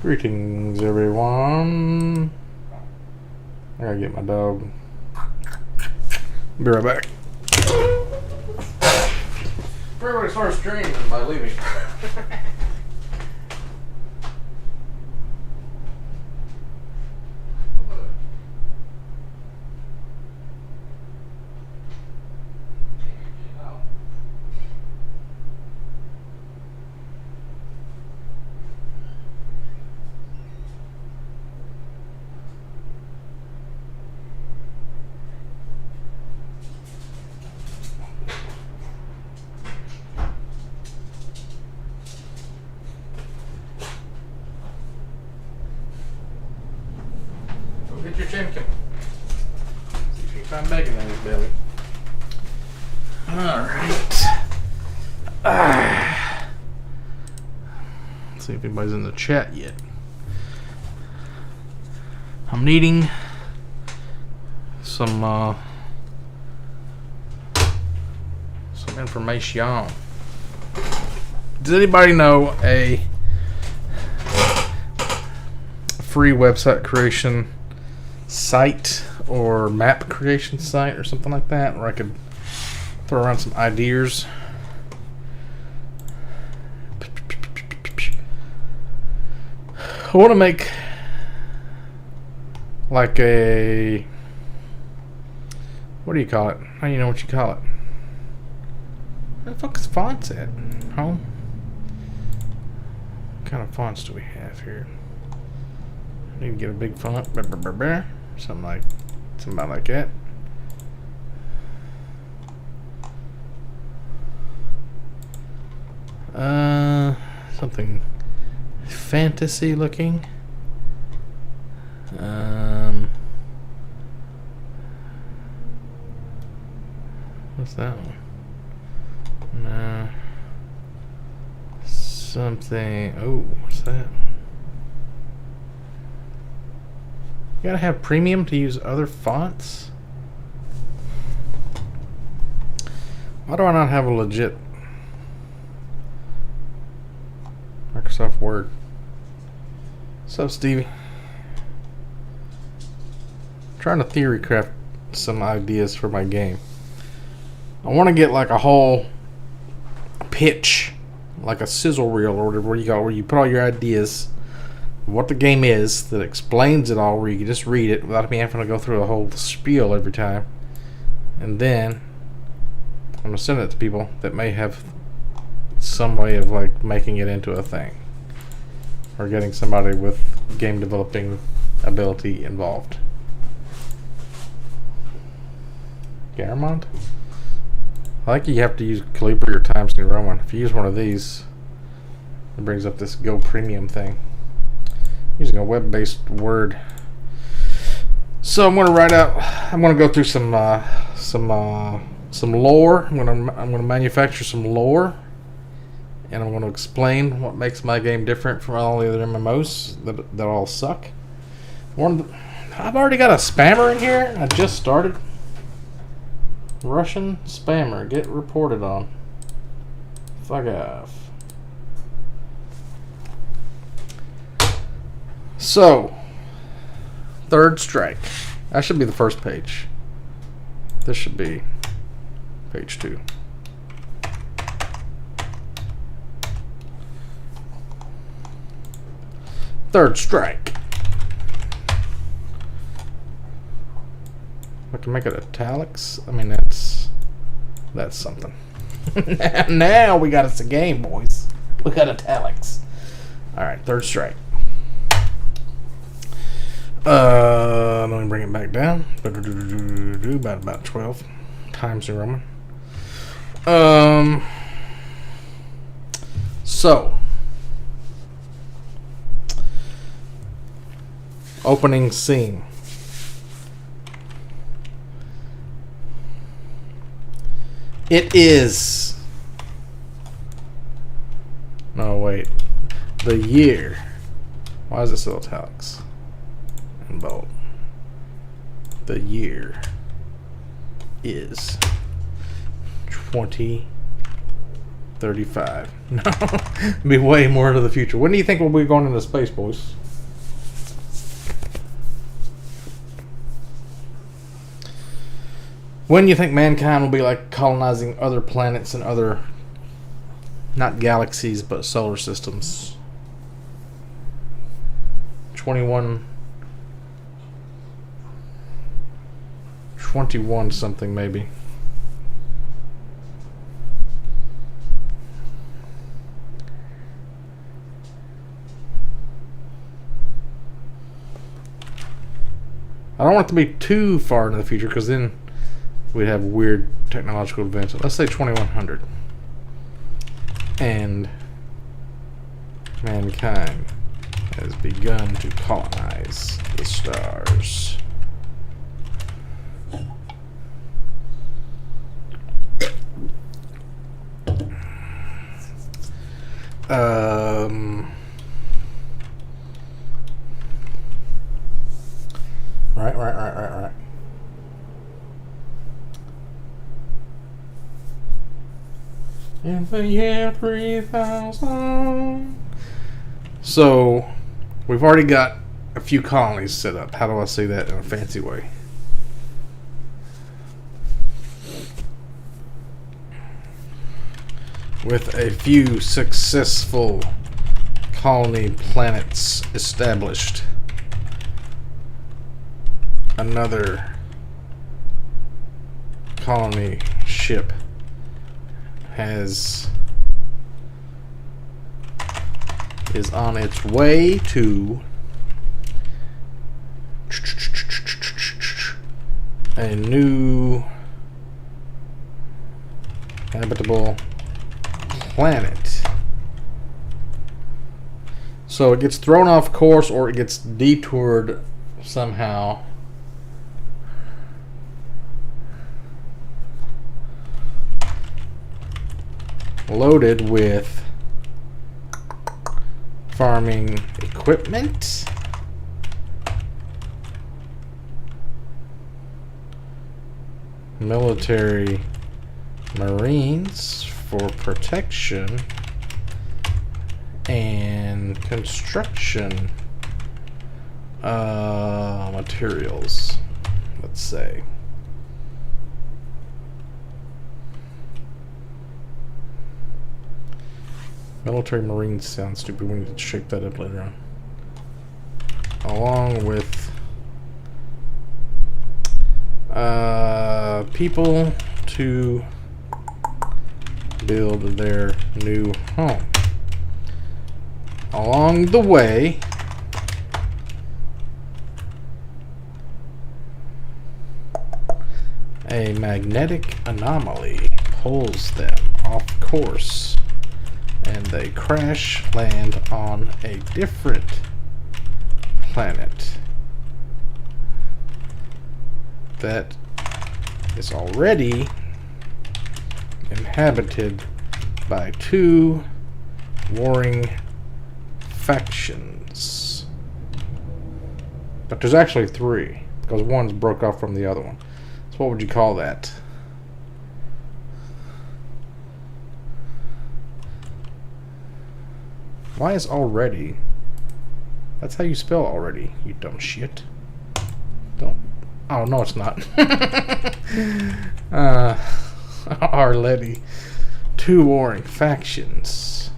Greetings, everyone. I gotta get my dog. Be right back. Everybody starts streaming by leaving. Get your chimkin. See if you can find bacon in his belly. Alright. Let's see if anybody's in the chat yet. I'm needing some information. Does anybody know a free website creation site or map creation site or something like that where I could throw around some ideas? I want to make like a, what do you call it? How do you know what you call it? Where the fuck is fonts at? Home? What kind of fonts do we have here? I need to get a big font. Something like that. Something fantasy looking. What's that one? Something. Oh, what's that? You gotta have premium to use other fonts? Why do I not have a legit Microsoft Word? What's up, Stevie? I'm trying to theorycraft some ideas for my game. I want to get like a whole pitch, like a sizzle reel or whatever where you put all your ideas, what the game is, that explains it all, where you can just read it without me having to go through a whole spiel every time. And then I'm going to send it to people that may have some way of like making it into a thing, or getting somebody with game developing ability involved. Garamond? I think you have to use Calibri or Times New Roman. If you use one of these, it brings up this Go Premium thing. Using a web-based Word. So I'm gonna go through some lore. I'm gonna manufacture some lore, and I'm gonna explain what makes my game different from all the other MMOs that all suck. I've already got a spammer in here. I just started. Russian spammer, get reported on. Fuck off. So, third strike. That should be the first page. This should be page 2. Third strike. I can make it italics. I mean, that's something. Now we got us a game, boys. We got italics. All right, third strike. Let me bring it back down. About 12 Times New Roman. So opening scene. It is. No, wait. The year. Why is it still italics? And bold. The year is 20 35. No, be way more into the future. When do you think we'll be going into space, boys? When do you think mankind will be like colonizing other planets and other, not galaxies, but solar systems? 21 something maybe. I don't want it to be too far into the future because then we'd have weird technological advances. Let's say 2100. And mankind has begun to colonize the stars. Right. In the year 3000. So, we've already got a few colonies set up. How do I say that in a fancy way? With a few successful colony planets established, another colony ship is on its way to a new habitable planet. So it gets thrown off course or it gets detoured somehow. Loaded with farming equipment, military marines for protection, and construction materials, let's say. Military marines sounds stupid. We need to shake that up later on. Along with people to build their new home. Along the way, a magnetic anomaly pulls them off course, and they crash land on a different planet that is already inhabited by two warring factions. But there's actually three, because one's broke off from the other one. So what would you call that? Why is already? That's how you spell already, you dumb shit. Don't. Oh, no, it's not. Already. Two warring factions.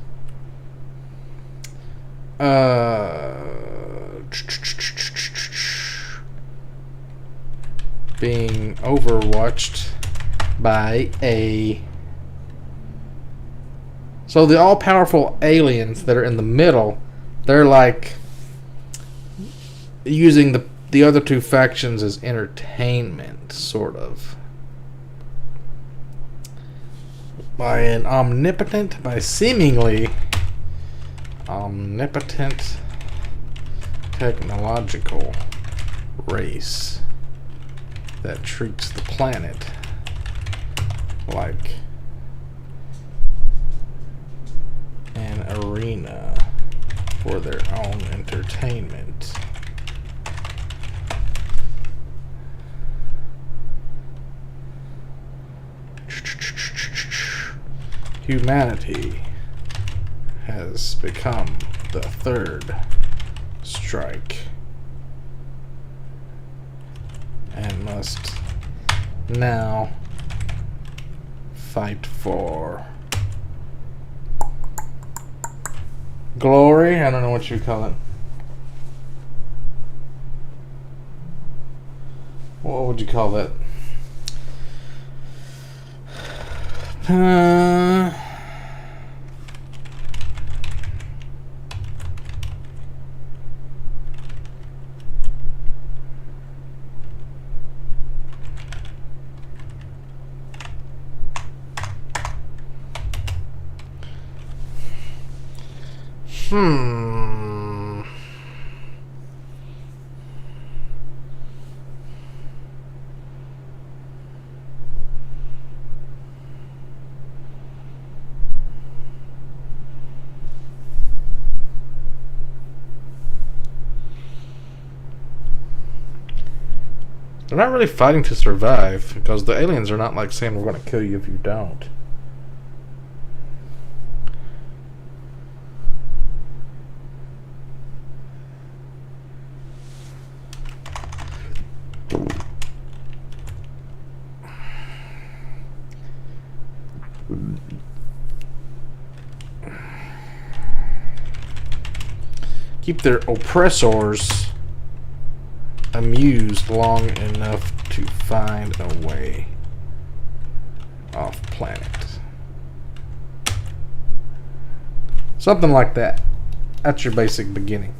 Being overwatched by a... So the all-powerful aliens that are in the middle, they're like using the other two factions as entertainment, sort of. By seemingly omnipotent technological race that treats the planet like an arena for their own entertainment. Humanity has become the third strike and must now fight for glory. I don't know what you call it. What would you call that? They're not really fighting to survive, because the aliens are not like saying we're going to kill you if you don't. Keep their oppressors amused long enough to find a way off planet. Something like that. That's your basic beginning.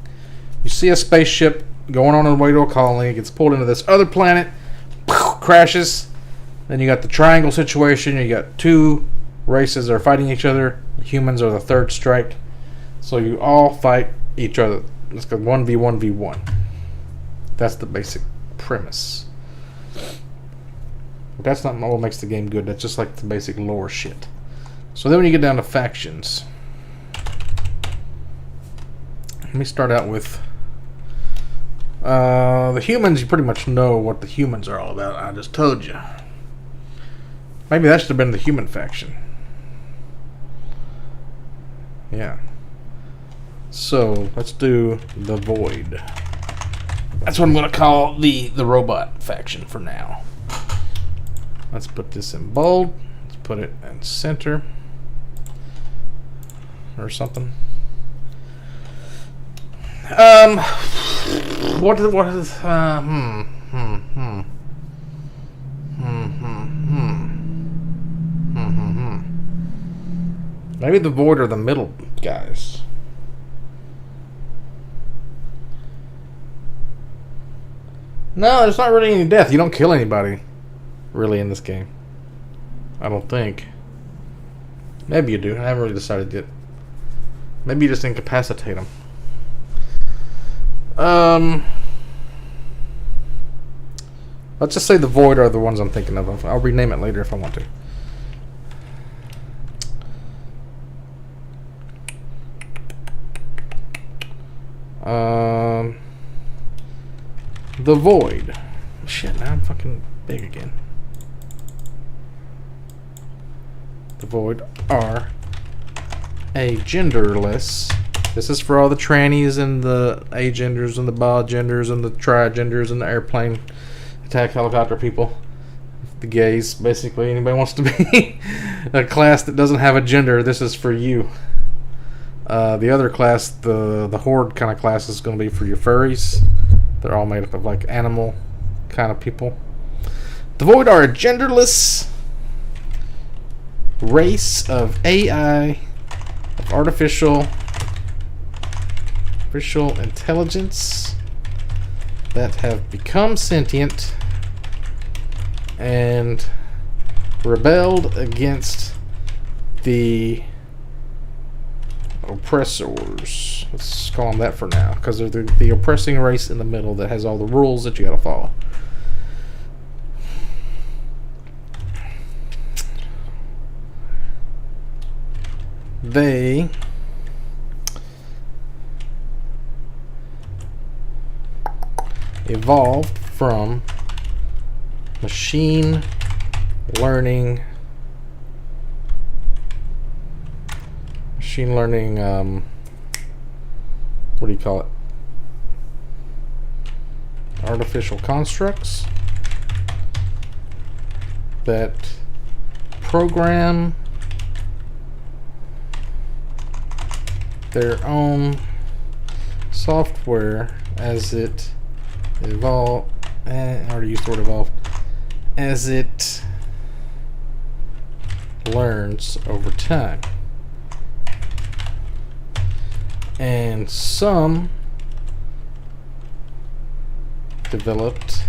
You see a spaceship going on its way to a colony, it gets pulled into this other planet, crashes. Then you got the triangle situation. You got two races that are fighting each other. Humans are the third strike. So you all fight each other. Let's go 1v1v1. That's the basic premise. But that's not what makes the game good. That's just like the basic lore shit. So then when you get down to factions, let me start out with the humans. You pretty much know what the humans are all about. I just told you. Maybe that should have been the human faction. Yeah. So let's do the Void. That's what I'm going to call the robot faction for now. Let's put this in bold. Let's put it in center or something. Maybe the Void are the middle guys. No, there's not really any death. You don't kill anybody, really, in this game. I don't think. Maybe you do. I haven't really decided yet. Maybe you just incapacitate them. Let's just say the Void are the ones I'm thinking of. I'll rename it later if I want to. The Void. Shit, now I'm fucking big again. The Void are agenderless. This is for all the trannies and the agenders and the bi-genders and the trigenders and the airplane attack helicopter people. The gays, basically. Anybody wants to be a class that doesn't have a gender, this is for you. The other class, the Horde kind of class, is going to be for your furries. They're all made up of like animal kind of people. The Void are a genderless race of AI, of artificial intelligence that have become sentient and rebelled against the oppressors. Let's call them that for now, because they're the oppressing race in the middle that has all the rules that you gotta follow. They evolved from machine learning machine learning, what do you call it? Artificial constructs that program their own software as it evolve. I already used the word evolve. As it learns over time. And some developed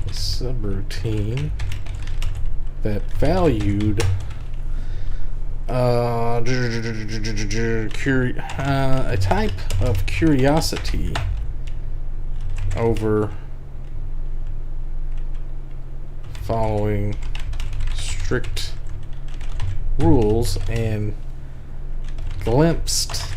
a subroutine that valued a type of curiosity over following strict rules, and glimpsed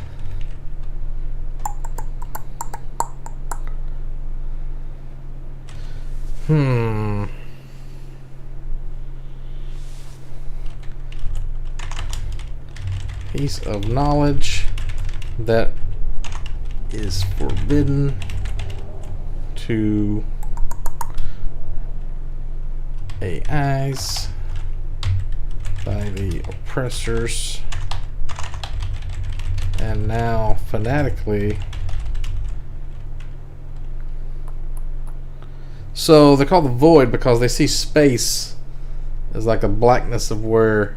piece of knowledge that is forbidden to AIs by the oppressors, and now fanatically. So they're called the void because they see space as like a blackness of where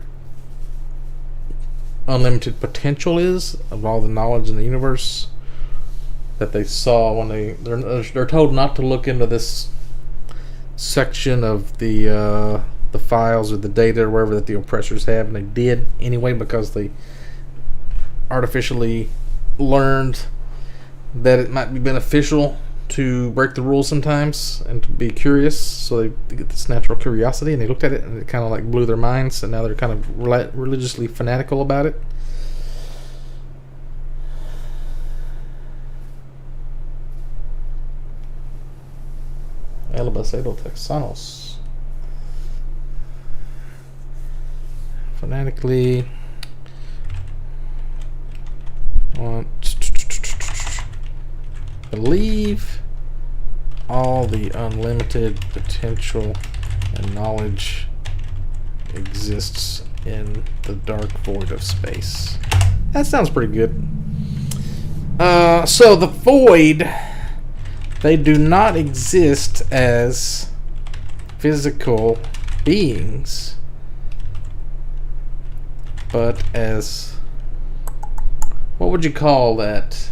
unlimited potential is of all the knowledge in the universe that they saw when they're told not to look into this section of the files or the data or wherever that the oppressors have, and they did anyway because they artificially learned that it might be beneficial to break the rules sometimes and to be curious, so they get this natural curiosity, and they looked at it and it kind of like blew their minds, and now they're kind of religiously fanatical about it. Albacete Texanos. Fanatically want believe all the unlimited potential and knowledge exists in the dark void of space. That sounds pretty good. So the void, they do not exist as physical beings, but as, what would you call that?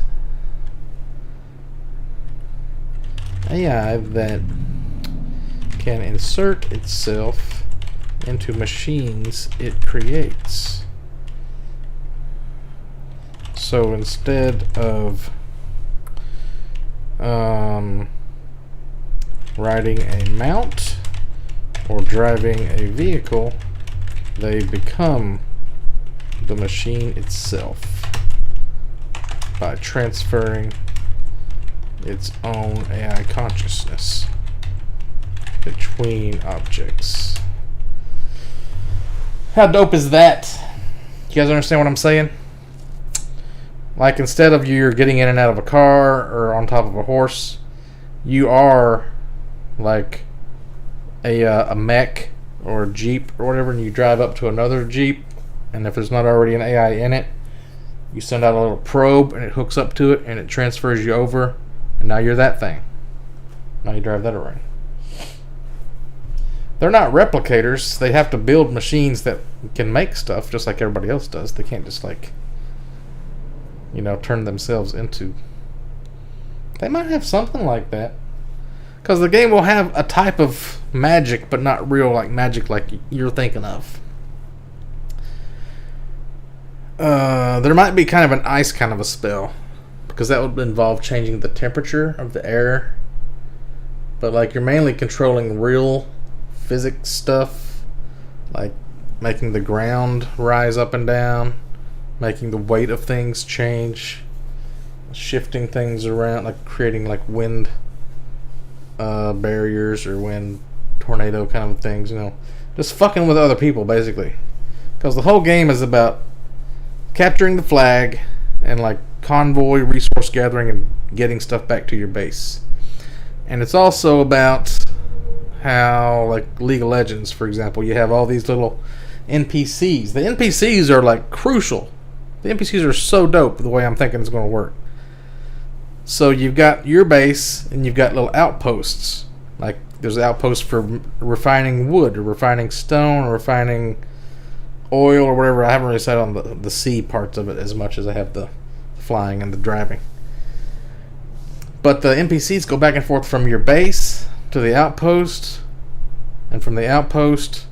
AI that can insert itself into machines it creates. So instead of riding a mount or driving a vehicle, they become the machine itself by transferring its own AI consciousness between objects. How dope is that? You guys understand what I'm saying? Like, instead of you're getting in and out of a car or on top of a horse, you are like a mech or a jeep or whatever, and you drive up to another jeep, and if there's not already an AI in it, you send out a little probe and it hooks up to it and it transfers you over, and now you're that thing. Now you drive that around. They're not replicators. They have to build machines that can make stuff just like everybody else does. They can't just, like, you know, turn themselves into... They might have something like that. Because the game will have a type of magic, but not real like magic like you're thinking of. There might be kind of an ice kind of a spell, because that would involve changing the temperature of the air. But like, you're mainly controlling real physics stuff, like making the ground rise up and down, making the weight of things change, shifting things around, like creating like wind barriers or wind tornado kind of things, you know, just fucking with other people basically. Because the whole game is about capturing the flag and like convoy resource gathering and getting stuff back to your base. And it's also about how, like League of Legends, for example, you have all these little NPCs. The NPCs are like crucial. The NPCs are so dope the way I'm thinking it's going to work. So you've got your base and you've got little outposts. Like there's outposts for refining wood or refining stone or refining oil or whatever. I haven't really sat on the sea parts of it as much as I have the flying and the driving. But the NPCs go back and forth from your base to the outpost, and from the outpost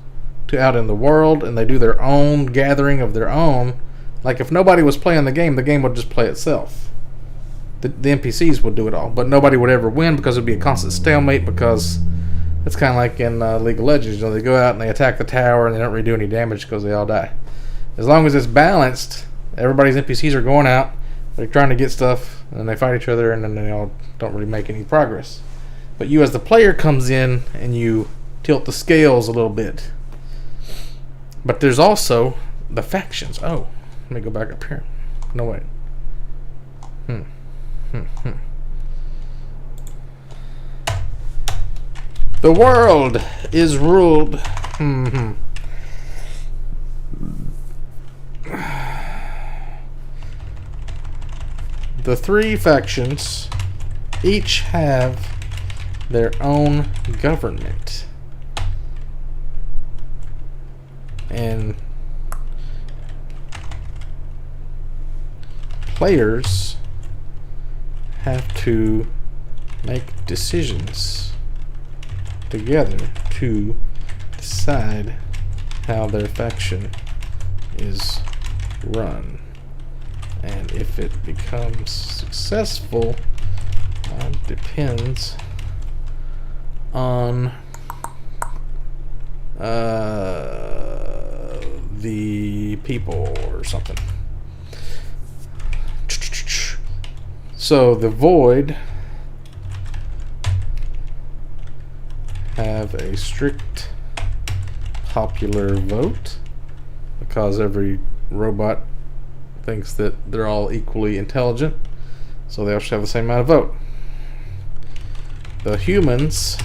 to out in the world, and they do their own gathering of their own. Like if nobody was playing the game would just play itself. The NPCs would do it all, but nobody would ever win because it would be a constant stalemate, because it's kind of like in League of Legends. You know, they go out and they attack the tower and they don't really do any damage because they all die. As long as it's balanced, everybody's NPCs are going out, they're trying to get stuff, and they fight each other, and then they all don't really make any progress. But you as the player comes in and you tilt the scales a little bit. But there's also the factions. Oh, let me go back up here. No, wait. The world is ruled. The three factions each have their own government. And players have to make decisions together to decide how their faction is run. And if it becomes successful, depends on the people or something. So the Void have a strict popular vote because every robot thinks that they're all equally intelligent, so they all should have the same amount of vote. The humans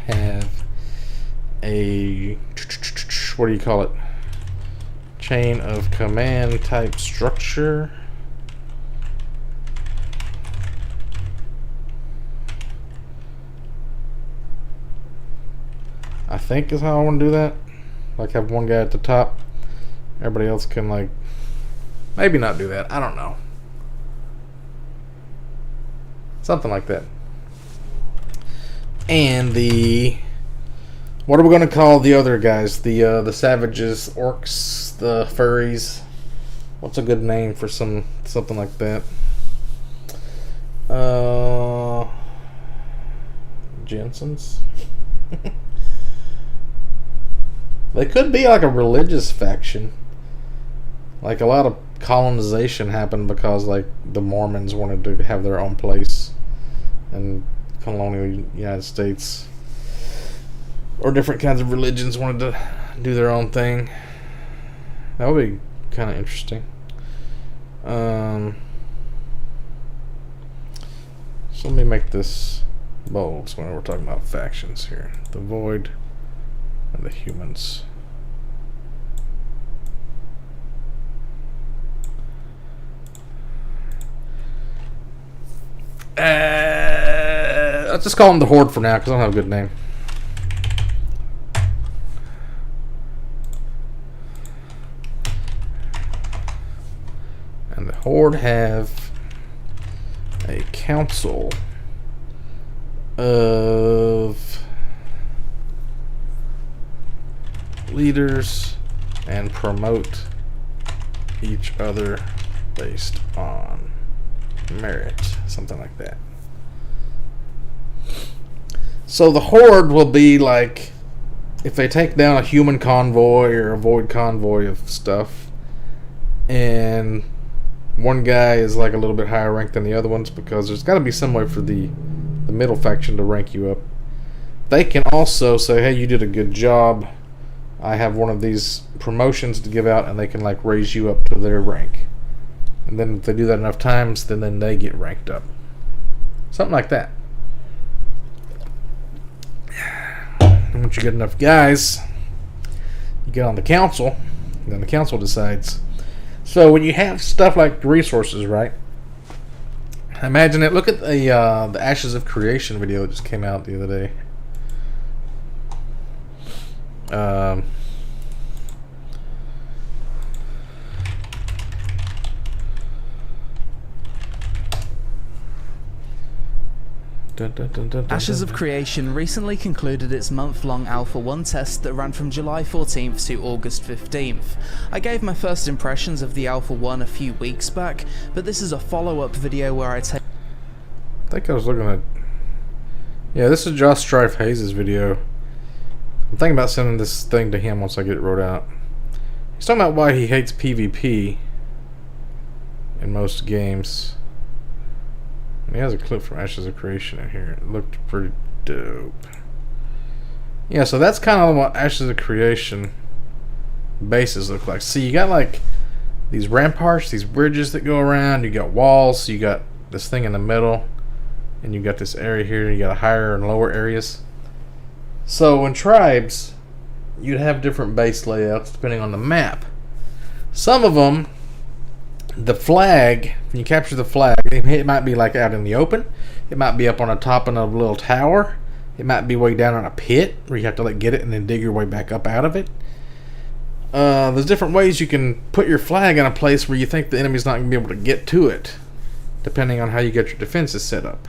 have a, what do you call it, chain of command type structure. I think is how I want to do that. Like have one guy at the top, everybody else can like maybe not do that. I don't know. Something like that. And what are we going to call the other guys? The savages, orcs, the furries. What's a good name for something like that? Jensen's. They could be like a religious faction. Like a lot of colonization happened because like the Mormons wanted to have their own place in colonial United States, or different kinds of religions wanted to do their own thing. That would be kind of interesting. So let me make this bold when we're talking about factions here. The Void and the humans. Let's just call them the Horde for now because I don't have a good name. And the Horde have a council of leaders and promote each other based on merit, something like that. So the Horde will be like if they take down a human convoy or a Void convoy of stuff, and one guy is like a little bit higher ranked than the other ones, because there's got to be some way for the middle faction to rank you up. They can also say, hey, you did a good job I have one of these promotions to give out, and they can like raise you up to their rank. And then if they do that enough times, then they get ranked up. Something like that. And once you get enough guys, you get on the council, and then the council decides. So when you have stuff like resources, right? Imagine it. Look at the Ashes of Creation video that just came out the other day. Ashes of Creation recently concluded its month-long Alpha 1 test that ran from July 14th to August 15th. I gave my first impressions of the Alpha 1 a few weeks back, but this is a follow-up video where I take... I think I was looking at... Yeah, this is Josh Strife Hayes' video. I'm thinking about sending this thing to him once I get it wrote out. He's talking about why he hates PvP in most games. And he has a clip from Ashes of Creation in here. It looked pretty dope. Yeah, so that's kind of what Ashes of Creation bases look like. See, you got like these ramparts, these bridges that go around. You got walls. You got this thing in the middle. And you got this area here. You got higher and lower areas. So in tribes, you'd have different base layouts depending on the map. Some of them, the flag, when you capture the flag, it might be like out in the open. It might be up on the top of a little tower. It might be way down in a pit where you have to like get it and then dig your way back up out of it. There's different ways you can put your flag in a place where you think the enemy's not going to be able to get to it, depending on how you get your defenses set up.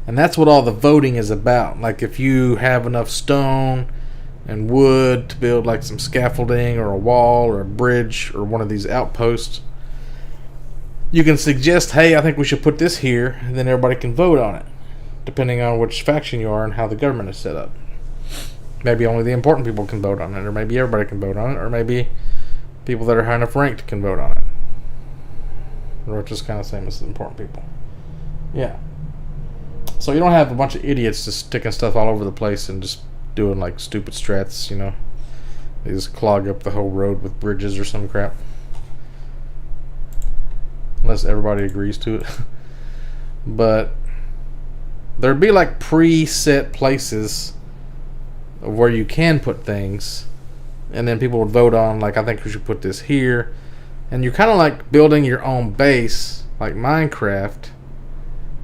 And that's what all the voting is about. Like if you have enough stone and wood to build like some scaffolding or a wall or a bridge or one of these outposts, you can suggest, hey, I think we should put this here, and then everybody can vote on it, depending on which faction you are and how the government is set up. Maybe only the important people can vote on it, or maybe everybody can vote on it, or maybe people that are high enough ranked can vote on it. Or just kind of the same as the important people. Yeah. So you don't have a bunch of idiots just sticking stuff all over the place and just doing like stupid strats, you know. They just clog up the whole road with bridges or some crap. Unless everybody agrees to it. But there'd be like preset places of where you can put things, and then people would vote on, like, I think we should put this here. And you're kind of like building your own base, like Minecraft.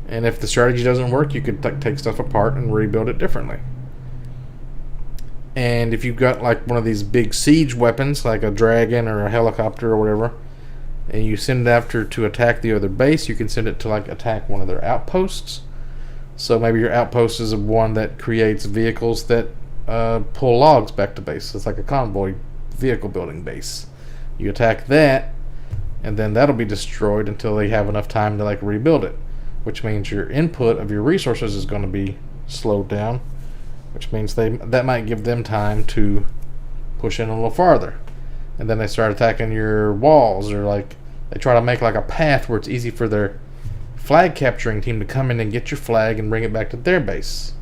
And if the strategy doesn't work, you could take stuff apart and rebuild it differently. And if you've got like one of these big siege weapons, like a dragon or a helicopter or whatever, and you send it after to attack the other base, you can send it to like attack one of their outposts. So maybe your outpost is one that creates vehicles that pull logs back to base. It's like a convoy vehicle building base. You attack that, and then that'll be destroyed until they have enough time to like rebuild it. Which means your input of your resources is going to be slowed down, which means that might give them time to push in a little farther. And then they start attacking your walls, or like they try to make like a path where it's easy for their flag capturing team to come in and get your flag and bring it back to their base.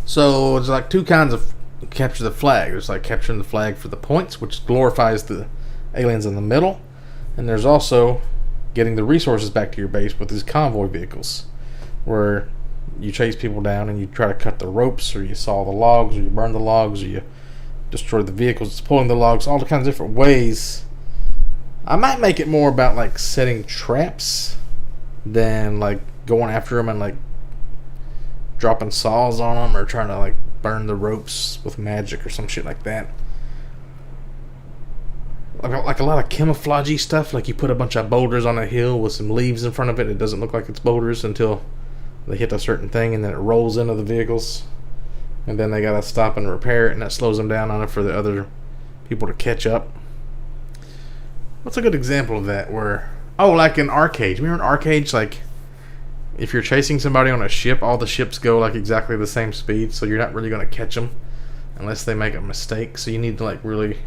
So it's like two kinds of capture the flag. There's like capturing the flag for the points, which glorifies the aliens in the middle, and there's also getting the resources back to your base with these convoy vehicles, where you chase people down and you try to cut the ropes, or you saw the logs, or you burn the logs, or you destroy the vehicles that's pulling the logs, all the kinds of different ways. I might make it more about like setting traps than like going after them and like dropping saws on them, or trying to like burn the ropes with magic or some shit like that. Like a lot of camouflagey stuff, like you put a bunch of boulders on a hill with some leaves in front of it. It doesn't look like it's boulders until they hit a certain thing, and then it rolls into the vehicles, and then they gotta stop and repair it, and that slows them down on it for the other people to catch up. What's a good example of that? Where, oh, like in Arcade. Remember in Arcade, like if you're chasing somebody on a ship, all the ships go like exactly the same speed, so you're not really gonna catch them unless they make a mistake. So you need to like really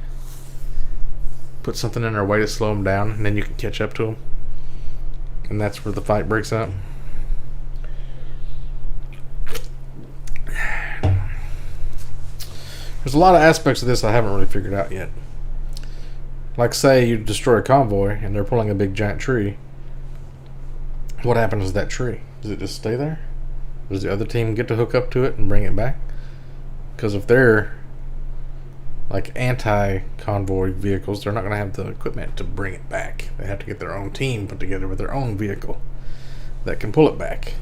put something in their way to slow them down, and then you can catch up to them, and that's where the fight breaks out. There's there's a lot of aspects of this I haven't really figured out yet. Like, say you destroy a convoy and they're pulling a big giant tree. What happens to that tree? Does it just stay there? Does the other team get to hook up to it and bring it back? Because if they're like anti-convoy vehicles, they're not going to have the equipment to bring it back. They have to get their own team put together with their own vehicle that can pull it back.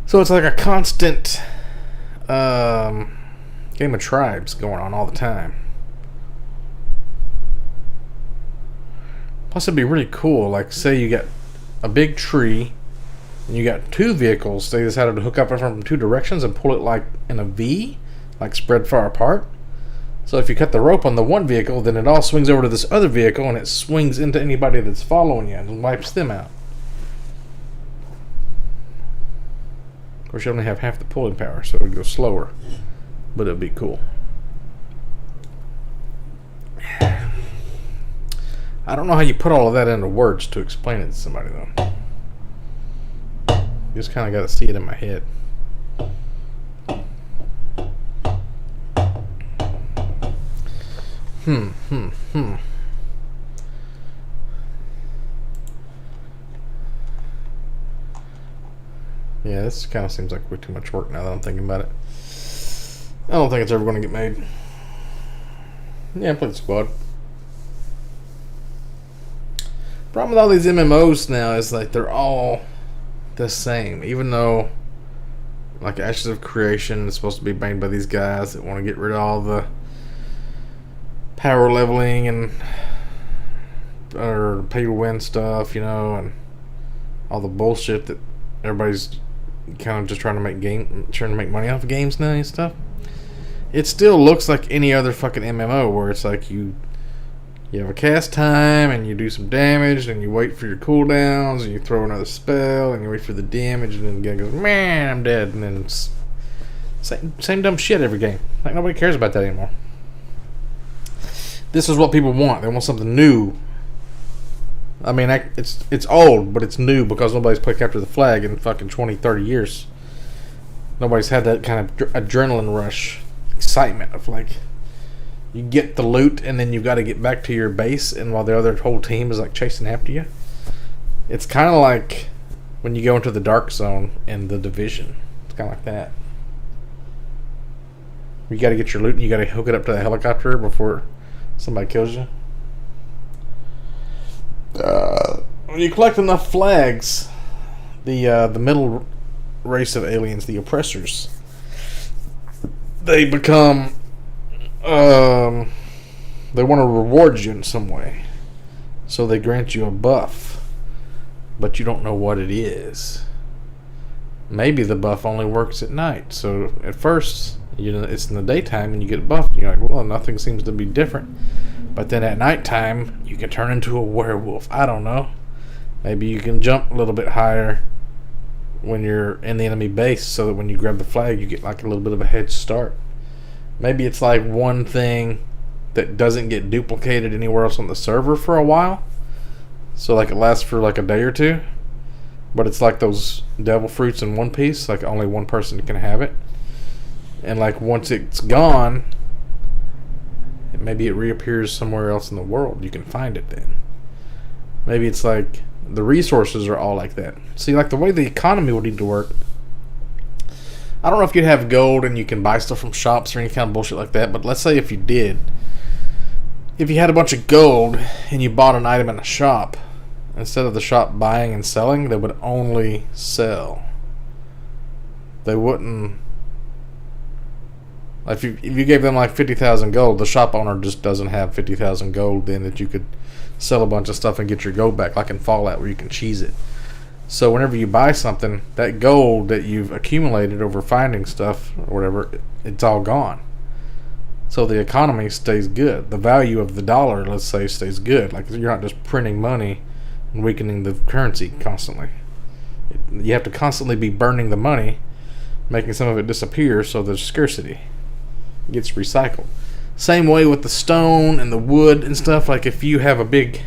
So it's like a constant game of tribes going on all the time. Plus, it'd be really cool. Like, say you got a big tree and you got two vehicles. They decided to hook up from two directions and pull it like in a V, like spread far apart. So if you cut the rope on the one vehicle, then it all swings over to this other vehicle and it swings into anybody that's following you and wipes them out. Of course, you only have half the pulling power, so it would go slower. But it would be cool. I don't know how you put all of that into words to explain it to somebody, though. You just kind of got to see it in my head. Yeah, this kind of seems like way too much work now that I'm thinking about it. I don't think it's ever going to get made. Yeah, I played Squad. Problem with all these MMOs now is like they're all the same, even though like Ashes of Creation is supposed to be made by these guys that want to get rid of all the power leveling and or pay to win stuff, you know, and all the bullshit that everybody's kind of just trying to make money off of games now and stuff. It still looks like any other fucking MMO where it's like you have a cast time and you do some damage and you wait for your cooldowns and you throw another spell and you wait for the damage and then the guy goes, man, I'm dead, and then it's same dumb shit every game. Like nobody cares about that anymore. This is what people want. They want something new. I mean, it's old, but it's new because nobody's played Capture the Flag in fucking 20, 30 years. Nobody's had that kind of adrenaline rush, excitement of like, you get the loot and then you've got to get back to your base, and while the other whole team is like chasing after you. It's kind of like when you go into the dark zone in The Division. It's kind of like that. You got to get your loot and you got to hook it up to the helicopter before somebody kills you. When you collect enough flags, the middle race of aliens, the oppressors, they become they want to reward you in some way, so they grant you a buff, but you don't know what it is. Maybe the buff only works at night, so at first it's in the daytime and you get a buff and you're like, well, nothing seems to be different. But then at nighttime you can turn into a werewolf. I don't know, maybe you can jump a little bit higher when you're in the enemy base, so that when you grab the flag you get like a little bit of a head start. Maybe it's like one thing that doesn't get duplicated anywhere else on the server for a while. So like it lasts for like a day or two. But it's like those devil fruits in One Piece. Like only one person can have it. And like once it's gone, maybe it reappears somewhere else in the world. You can find it then. Maybe it's like the resources are all like that. See, like the way the economy would need to work, I don't know if you'd have gold and you can buy stuff from shops or any kind of bullshit like that, but let's say if you did. If you had a bunch of gold and you bought an item in a shop, instead of the shop buying and selling, they would only sell. They wouldn't... If you gave them like 50,000 gold, the shop owner just doesn't have 50,000 gold then that you could sell a bunch of stuff and get your gold back, like in Fallout where you can cheese it. So whenever you buy something, that gold that you've accumulated over finding stuff or whatever, it's all gone. So the economy stays good. The value of the dollar, let's say, stays good. Like you're not just printing money and weakening the currency constantly. You have to constantly be burning the money, making some of it disappear so there's scarcity. It gets recycled. Same way with the stone and the wood and stuff. Like if you have a big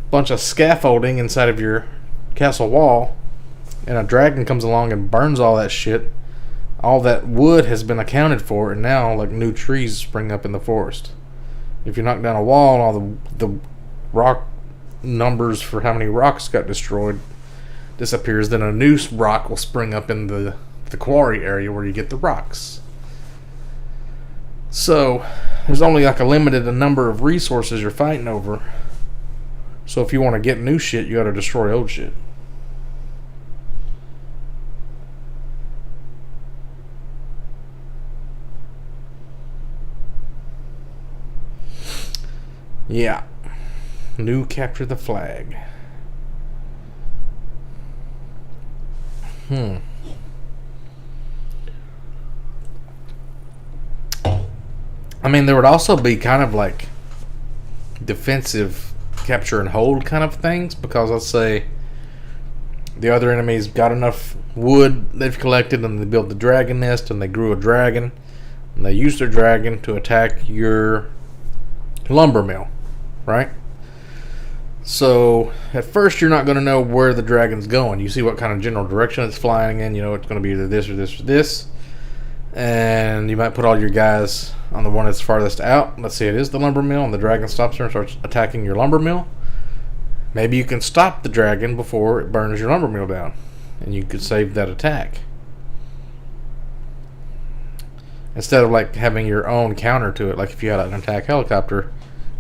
bunch of scaffolding inside of your castle wall and a dragon comes along and burns all that shit, all that wood has been accounted for, and now like new trees spring up in the forest. If you knock down a wall, and all the rock numbers for how many rocks got destroyed disappears, then a new rock will spring up in the quarry area where you get the rocks. So there's only like a limited number of resources you're fighting over. So if you want to get new shit, you got to destroy old shit. Yeah. New capture the flag. I mean, there would also be kind of like defensive capture and hold kind of things, because let's say the other enemies got enough wood they've collected and they built the dragon nest and they grew a dragon and they used their dragon to attack your lumber mill, right? So at first you're not going to know where the dragon's going. You see what kind of general direction it's flying in. You know it's going to be either this or this or this, and you might put all your guys on the one that's farthest out. Let's say it is the lumber mill, and the dragon stops there and starts attacking your lumber mill. Maybe you can stop the dragon before it burns your lumber mill down, and you could save that attack. Instead of like having your own counter to it, like if you had an attack helicopter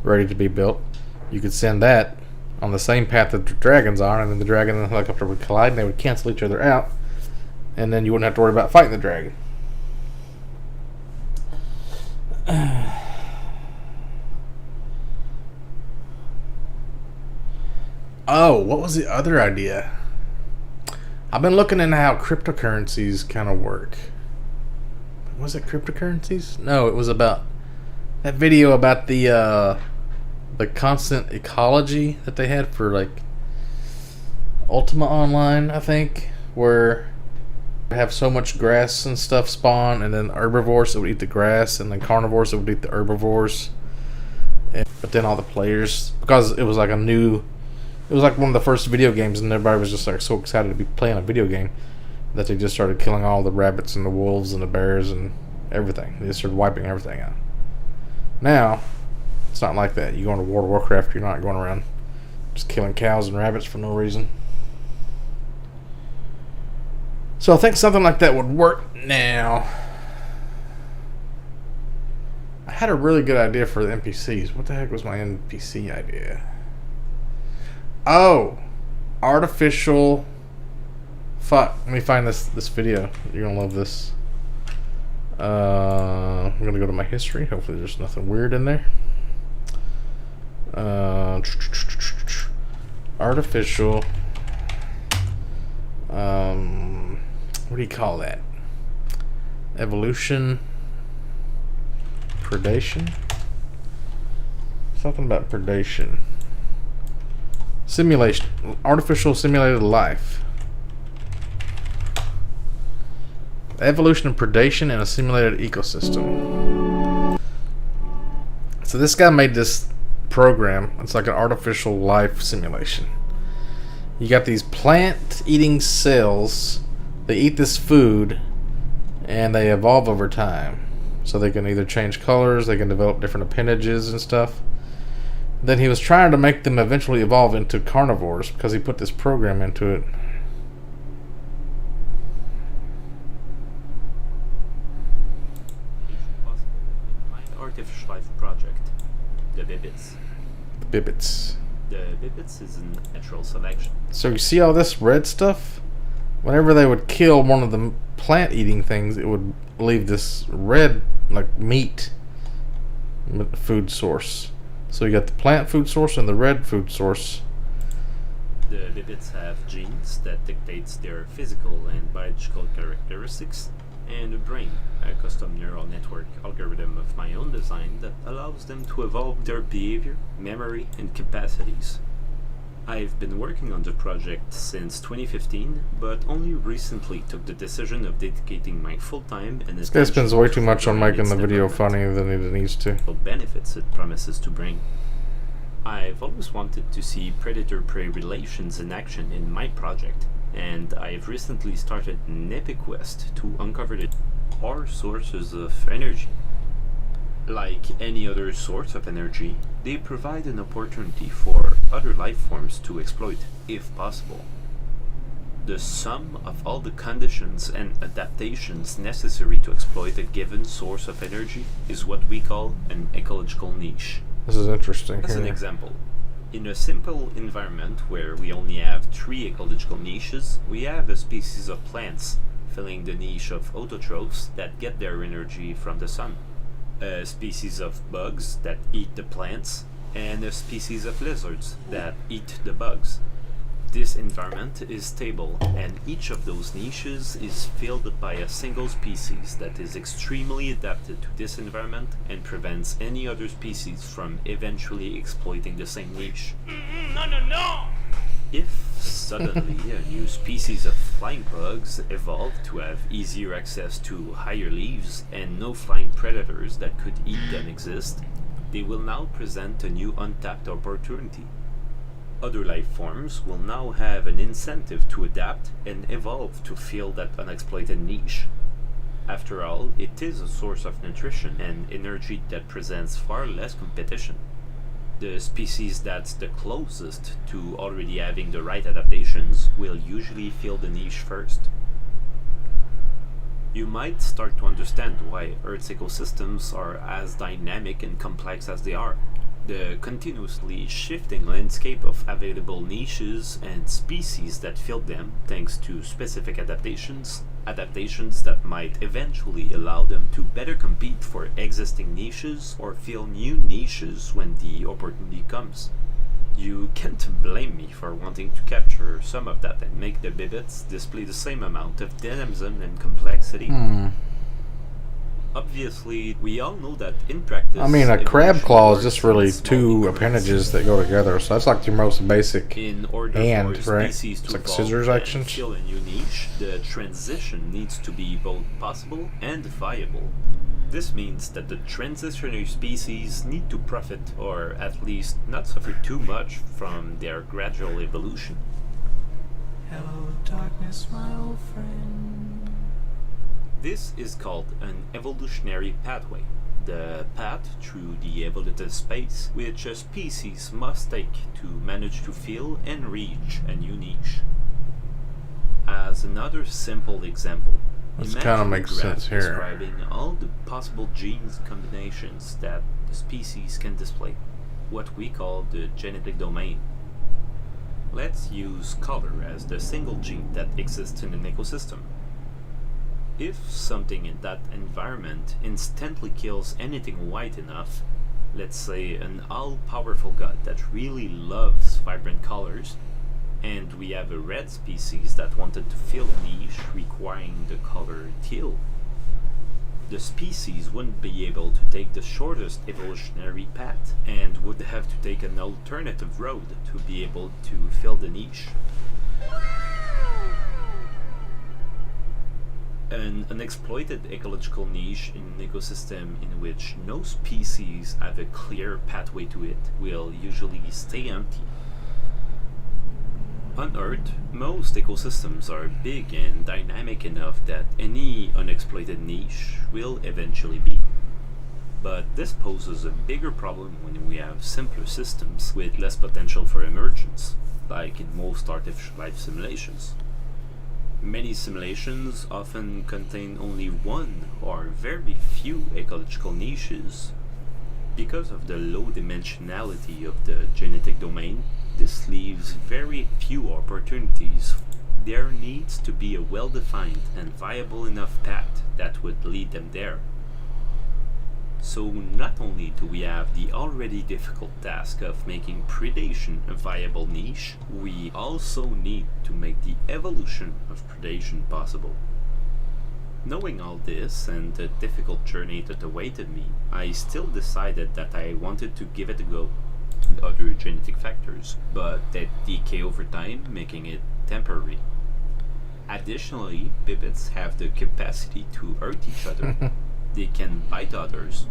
ready to be built, you could send that on the same path that the dragon's on, and then the dragon and the helicopter would collide and they would cancel each other out, and then you wouldn't have to worry about fighting the dragon. Oh, what was the other idea? I've been looking into how cryptocurrencies kind of work. Was it cryptocurrencies? No, it was about that video about the constant ecology that they had for like Ultima Online, I think, where they have so much grass and stuff spawn, and then herbivores that would eat the grass, and then carnivores that would eat the herbivores. But then all the players, because it was like it was like one of the first video games, and everybody was just like so excited to be playing a video game that they just started killing all the rabbits and the wolves and the bears and everything. They just started wiping everything out. Now, it's not like that. You go into World of Warcraft, you're not going around just killing cows and rabbits for no reason. So I think something like that would work now. I had a really good idea for the NPCs. What the heck was my NPC idea? Oh, artificial. Fuck. Let me find this video. You're gonna love this. I'm gonna go to my history. Hopefully, there's nothing weird in there. Artificial. What do you call that? Evolution. Predation. Something about predation. Simulation. Artificial simulated life. Evolution and predation in a simulated ecosystem. So this guy made this program. It's like an artificial life simulation. You got these plant-eating cells. They eat this food, and they evolve over time. So they can either change colors, they can develop different appendages and stuff. Then he was trying to make them eventually evolve into carnivores because he put this program into it. Artificial life project, the Vindictus. Bibbits. The Vindictus is a natural selection. So you see all this red stuff? Whenever they would kill one of the plant-eating things, it would leave this red, like meat, food source. So you got the plant food source and the red food source. The Vindictus have genes that dictates their physical and biological characteristics, and a brain, a custom neural network algorithm of my own design that allows them to evolve their behavior, memory, and capacities. I've been working on the project since 2015, but only recently took the decision of dedicating my full time and This guy spends way too much on making the video funny than it needs to. Benefits it promises to bring. I've always wanted to see predator-prey relations in action in my project, and I've recently started an epic quest to uncover it. are sources of energy. Like any other source of energy, they provide an opportunity for other life forms to exploit, if possible. The sum of all the conditions and adaptations necessary to exploit a given source of energy is what we call an ecological niche. This is interesting. As an here. example, in a simple environment where we only have 3 ecological niches, we have a species of plants filling the niche of autotrophs that get their energy from the sun, a species of bugs that eat the plants, and a species of lizards that eat the bugs. This environment is stable, and each of those niches is filled by a single species that is extremely adapted to this environment and prevents any other species from eventually exploiting the same niche. No! If suddenly a new species of flying bugs evolved to have easier access to higher leaves and no flying predators that could eat them exist, they will now present a new untapped opportunity. Other life forms will now have an incentive to adapt and evolve to fill that unexploited niche. After all, it is a source of nutrition and energy that presents far less competition. The species that's the closest to already having the right adaptations will usually fill the niche first. You might start to understand why Earth's ecosystems are as dynamic and complex as they are. The continuously shifting landscape of available niches and species that fill them thanks to specific adaptations that might eventually allow them to better compete for existing niches or fill new niches when the opportunity comes. You can't blame me for wanting to capture some of that and make the Bibits display the same amount of dynamism and complexity. Obviously, we all know that in practice... I mean, a crab evolution claw is works just really in small 2 increments. appendages that go together, so that's like your most basic In order hand, for a right? species It's to like evolve scissors and action. fill a new niche, the transition needs to be both possible and viable. This means that the transitionary species need to profit, or at least not suffer too much from their gradual evolution. Hello, darkness, my old friend. This is called an evolutionary pathway, the path through the evolutive space which a species must take to manage to fill and reach a new niche. As another simple example, This imagine kinda a makes graph sense here. describing all the possible genes combinations that the species can display, what we call the genetic domain. Let's use color as the single gene that exists in an ecosystem. If something in that environment instantly kills anything white enough, let's say an all-powerful god that really loves vibrant colors, and we have a red species that wanted to fill a niche requiring the color teal, the species wouldn't be able to take the shortest evolutionary path and would have to take an alternative road to be able to fill the niche. An unexploited ecological niche in an ecosystem in which no species have a clear pathway to it will usually stay empty. On Earth, most ecosystems are big and dynamic enough that any unexploited niche will eventually be. But this poses a bigger problem when we have simpler systems with less potential for emergence, like in most artificial life simulations. Many simulations often contain only one or very few ecological niches. Because of the low dimensionality of the genetic domain, this leaves very few opportunities. There needs to be a well-defined and viable enough path that would lead them there. So not only do we have the already difficult task of making predation a viable niche, we also need to make the evolution of predation possible. Knowing all this and the difficult journey that awaited me, I still decided that I wanted to give it a go with other genetic factors, but that decay over time, making it temporary. Additionally, bibits have the capacity to hurt each other. They can bite others,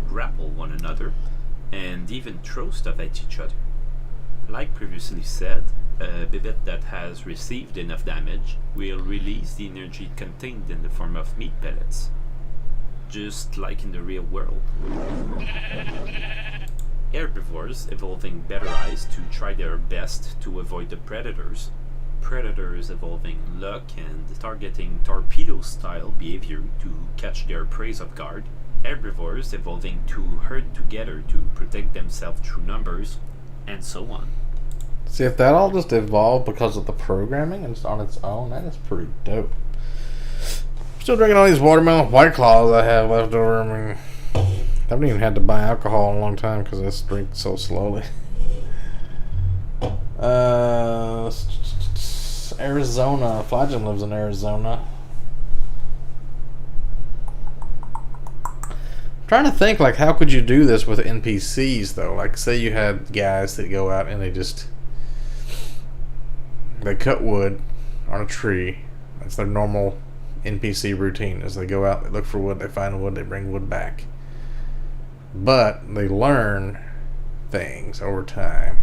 grapple one another, and even throw stuff at each other. Like previously said, a bibit that has received enough damage will release the energy contained in the form of meat pellets. just like in the real world. Herbivores evolving better eyes to try their best to avoid the predators. Predators evolving luck and targeting torpedo-style behavior to catch their prey off guard. Herbivores evolving to herd together to protect themselves through numbers, and so on. See, if that all just evolved because of the programming and just on its own, that is pretty dope. Still drinking all these watermelon White Claws I have left over. I mean, I haven't even had to buy alcohol in a long time because I just drink so slowly. Arizona. Flagen lives in Arizona. I'm trying to think, like, how could you do this with NPCs, though? Like, say you had guys that go out and they cut wood on a tree. That's their normal NPC routine. As they go out, they look for wood, they find wood, they bring wood back. But they learn things over time.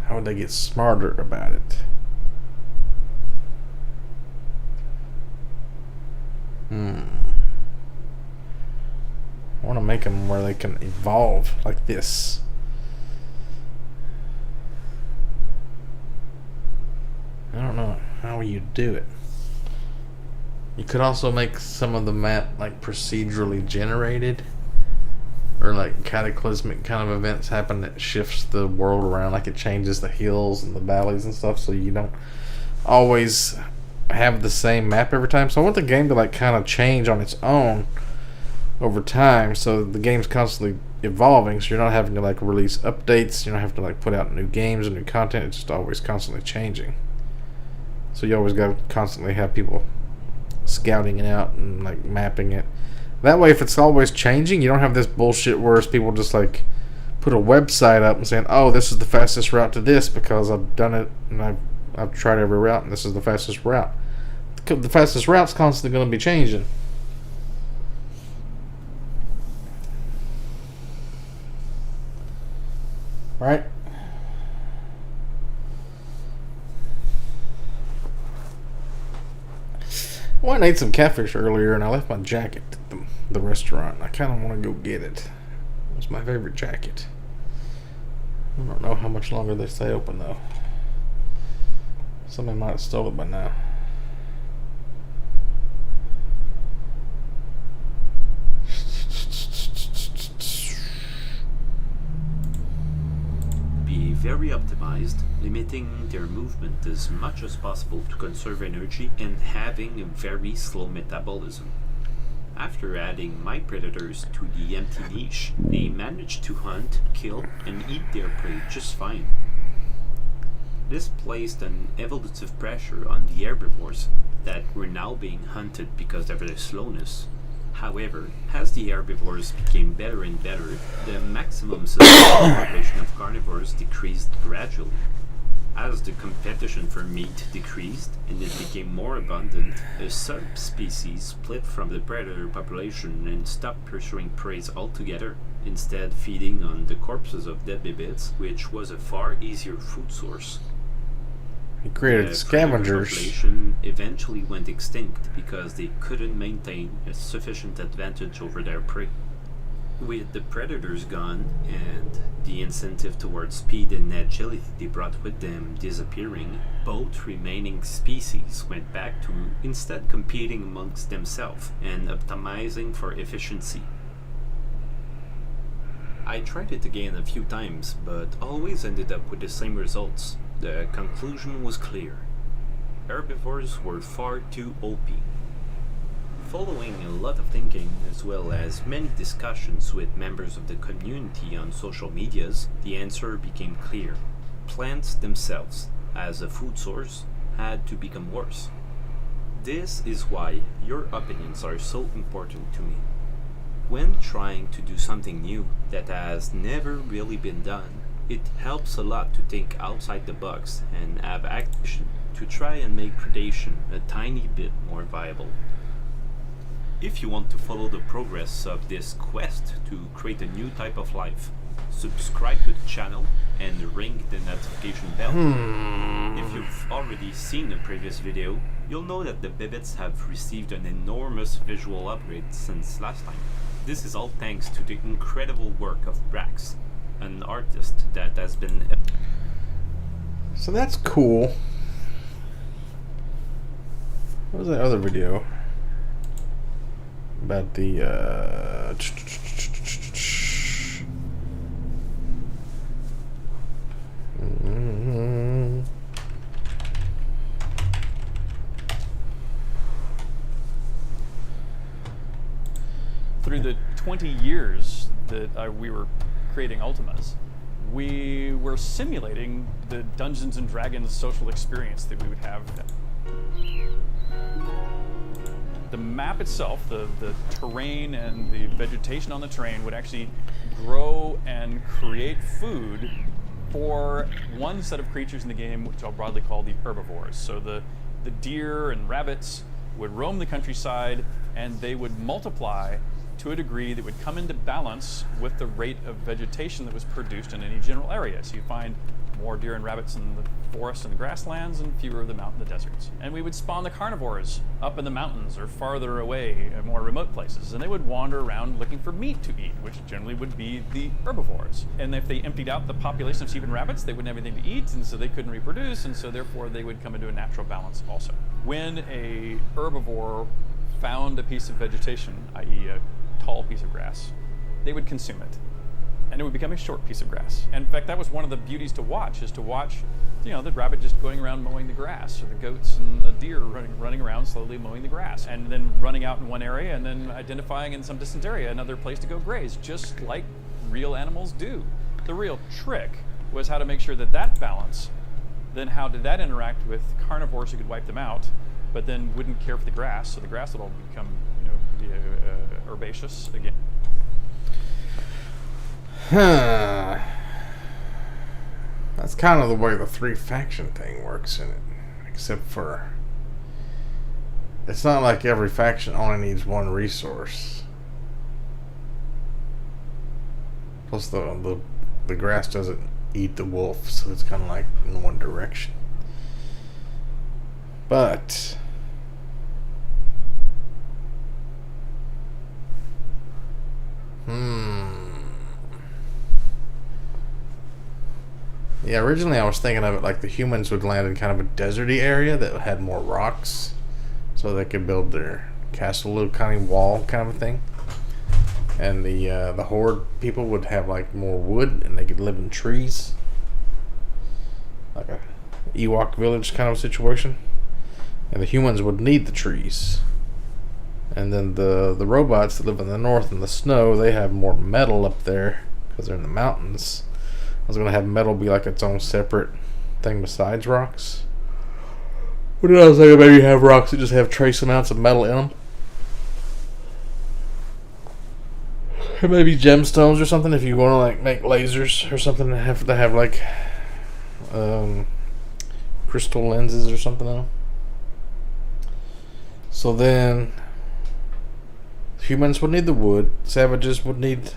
How would they get smarter about it? I want to make them where they can evolve like this. I don't know how you do it. You could also make some of the map like procedurally generated, or like cataclysmic kind of events happen that shifts the world around, like it changes the hills and the valleys and stuff, so you don't always have the same map every time. So I want the game to like kind of change on its own over time, so the game's constantly evolving, so you're not having to like release updates, you don't have to like put out new games and new content. It's just always constantly changing, so you always got to constantly have people scouting it out and like mapping it. That way, if it's always changing, you don't have this bullshit where people just like put a website up and saying, oh, this is the fastest route to this because I've done it and I've tried every route and this is the fastest route. The fastest route's constantly going to be changing. Right? I went and ate some catfish earlier and I left my jacket at the restaurant. I kind of want to go get it. It was my favorite jacket. I don't know how much longer they stay open though. Somebody might have stole it by now. Be very optimized, limiting their movement as much as possible to conserve energy and having a very slow metabolism. After adding my predators to the empty niche, they managed to hunt, kill, and eat their prey just fine. This placed an evolutive pressure on the herbivores that were now being hunted because of their slowness. However, as the herbivores became better and better, the maximum sustainable population of carnivores decreased gradually. As the competition for meat decreased and it became more abundant, a subspecies split from the predator population and stopped pursuing prey altogether, instead feeding on the corpses of dead babies, which was a far easier food source. He created scavengers. The population eventually went extinct because they couldn't maintain a sufficient advantage over their prey. With the predators gone and the incentive towards speed and agility they brought with them disappearing, both remaining species went back to instead competing amongst themselves and optimizing for efficiency. I tried it again a few times, but always ended up with the same results. The conclusion was clear. Herbivores were far too OP. Following a lot of thinking, as well as many discussions with members of the community on social medias, the answer became clear. Plants themselves, as a food source, had to become worse. This is why your opinions are so important to me. When trying to do something new that has never really been done, it helps a lot to think outside the box and have action to try and make predation a tiny bit more viable. If you want to follow the progress of this quest to create a new type of life, subscribe to the channel, and ring the notification bell. If you've already seen the previous video, you'll know that the Bibits have received an enormous visual upgrade since last time. This is all thanks to the incredible work of Brax, an artist that has been... So that's cool. What was that other video? About the, Through the 20 years that we were creating Ultimas, we were simulating the Dungeons and Dragons social experience that we would have. The map itself, the terrain and the vegetation on the terrain would actually grow and create food for one set of creatures in the game, which I'll broadly call the herbivores. So the deer and rabbits would roam the countryside, and they would multiply to a degree that would come into balance with the rate of vegetation that was produced in any general area. So you find more deer and rabbits in the forest and the grasslands and fewer of them out in the deserts. And we would spawn the carnivores up in the mountains or farther away at more remote places. And they would wander around looking for meat to eat, which generally would be the herbivores. And if they emptied out the population of sheep and rabbits, they wouldn't have anything to eat, and so they couldn't reproduce, and so therefore they would come into a natural balance also. When a herbivore found a piece of vegetation, i.e. a tall piece of grass, they would consume it, and it would become a short piece of grass. And in fact, that was one of the beauties to watch, is to watch, the rabbit just going around mowing the grass, or the goats and the deer running around slowly mowing the grass, and then running out in one area and then identifying in some distant area another place to go graze, just like real animals do. The real trick was how to make sure that balance, then how did that interact with carnivores who could wipe them out, but then wouldn't care for the grass, so the grass would all become herbaceous again. That's kind of the way the 3-faction thing works in it. Except for, it's not like every faction only needs one resource. Plus the grass doesn't eat the wolf, so it's kind of like in one direction. But yeah, originally I was thinking of it like the humans would land in kind of a deserty area that had more rocks, so they could build their castle, little kind of wall kind of a thing. And the Horde people would have like more wood, and they could live in trees, like a Ewok village kind of situation. And the humans would need the trees. And then the robots that live in the north in the snow, they have more metal up there because they're in the mountains. I was going to have metal be like its own separate thing besides rocks. But then I was thinking maybe have rocks that just have trace amounts of metal in them. Or maybe gemstones or something if you want to like make lasers or something that have to have like crystal lenses or something in them. So then humans would need the wood, savages would need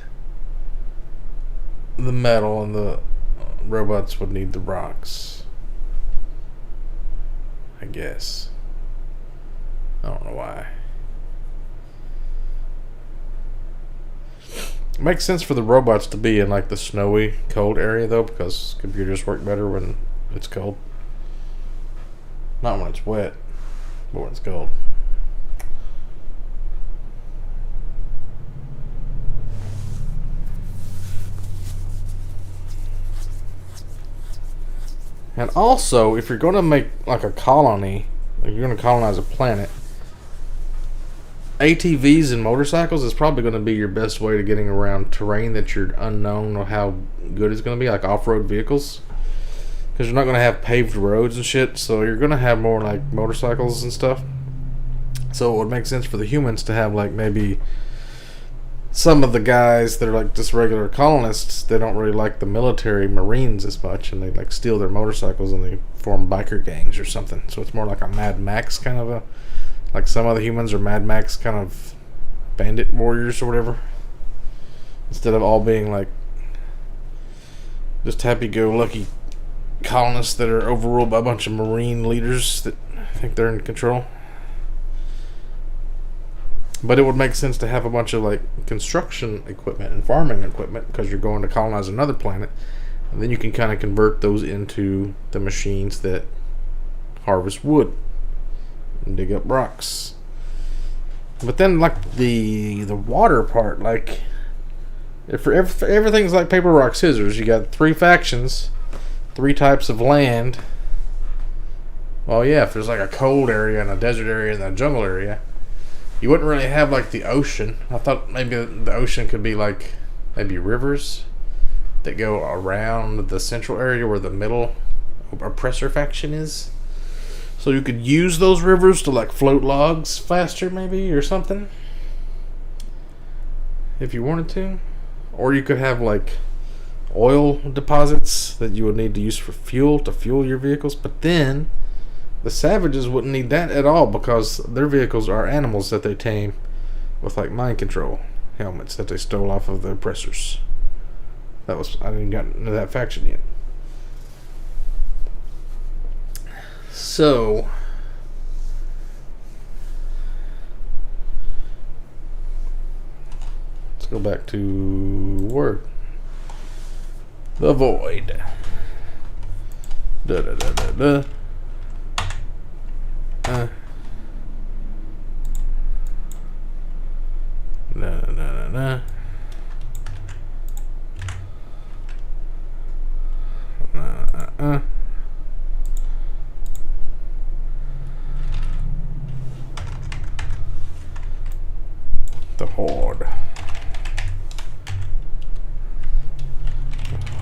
the metal, and the robots would need the rocks. I guess. I don't know why. It makes sense for the robots to be in like the snowy, cold area though, because computers work better when it's cold. Not when it's wet, but when it's cold. And also, if you're going to make like a colony, if you're going to colonize a planet, ATVs and motorcycles is probably going to be your best way to getting around terrain that you're unknown or how good it's going to be, like off-road vehicles. Because you're not going to have paved roads and shit, so you're going to have more like motorcycles and stuff. So it would make sense for the humans to have like maybe some of the guys that are like just regular colonists, they don't really like the military marines as much, and they like steal their motorcycles and they form biker gangs or something. So it's more like a Mad Max kind of a, like some other humans are Mad Max kind of bandit warriors or whatever, instead of all being like just happy-go-lucky colonists that are overruled by a bunch of marine leaders that think they're in control. But it would make sense to have a bunch of like construction equipment and farming equipment because you're going to colonize another planet, and then you can kind of convert those into the machines that harvest wood and dig up rocks. But then like the water part, like if everything's like paper, rock, scissors, you got 3 factions, 3 types of land. Well, yeah, if there's like a cold area and a desert area and a jungle area, you wouldn't really have like the ocean. I thought maybe the ocean could be like maybe rivers that go around the central area where the middle oppressor faction is. So you could use those rivers to like float logs faster maybe or something. If you wanted to. Or you could have like oil deposits that you would need to use for fuel to fuel your vehicles. But then the savages wouldn't need that at all because their vehicles are animals that they tame with like mind control helmets that they stole off of the oppressors. I didn't get into that faction yet. So let's go back to Word. The Void. Da da da da da. Na na na na. The Horde.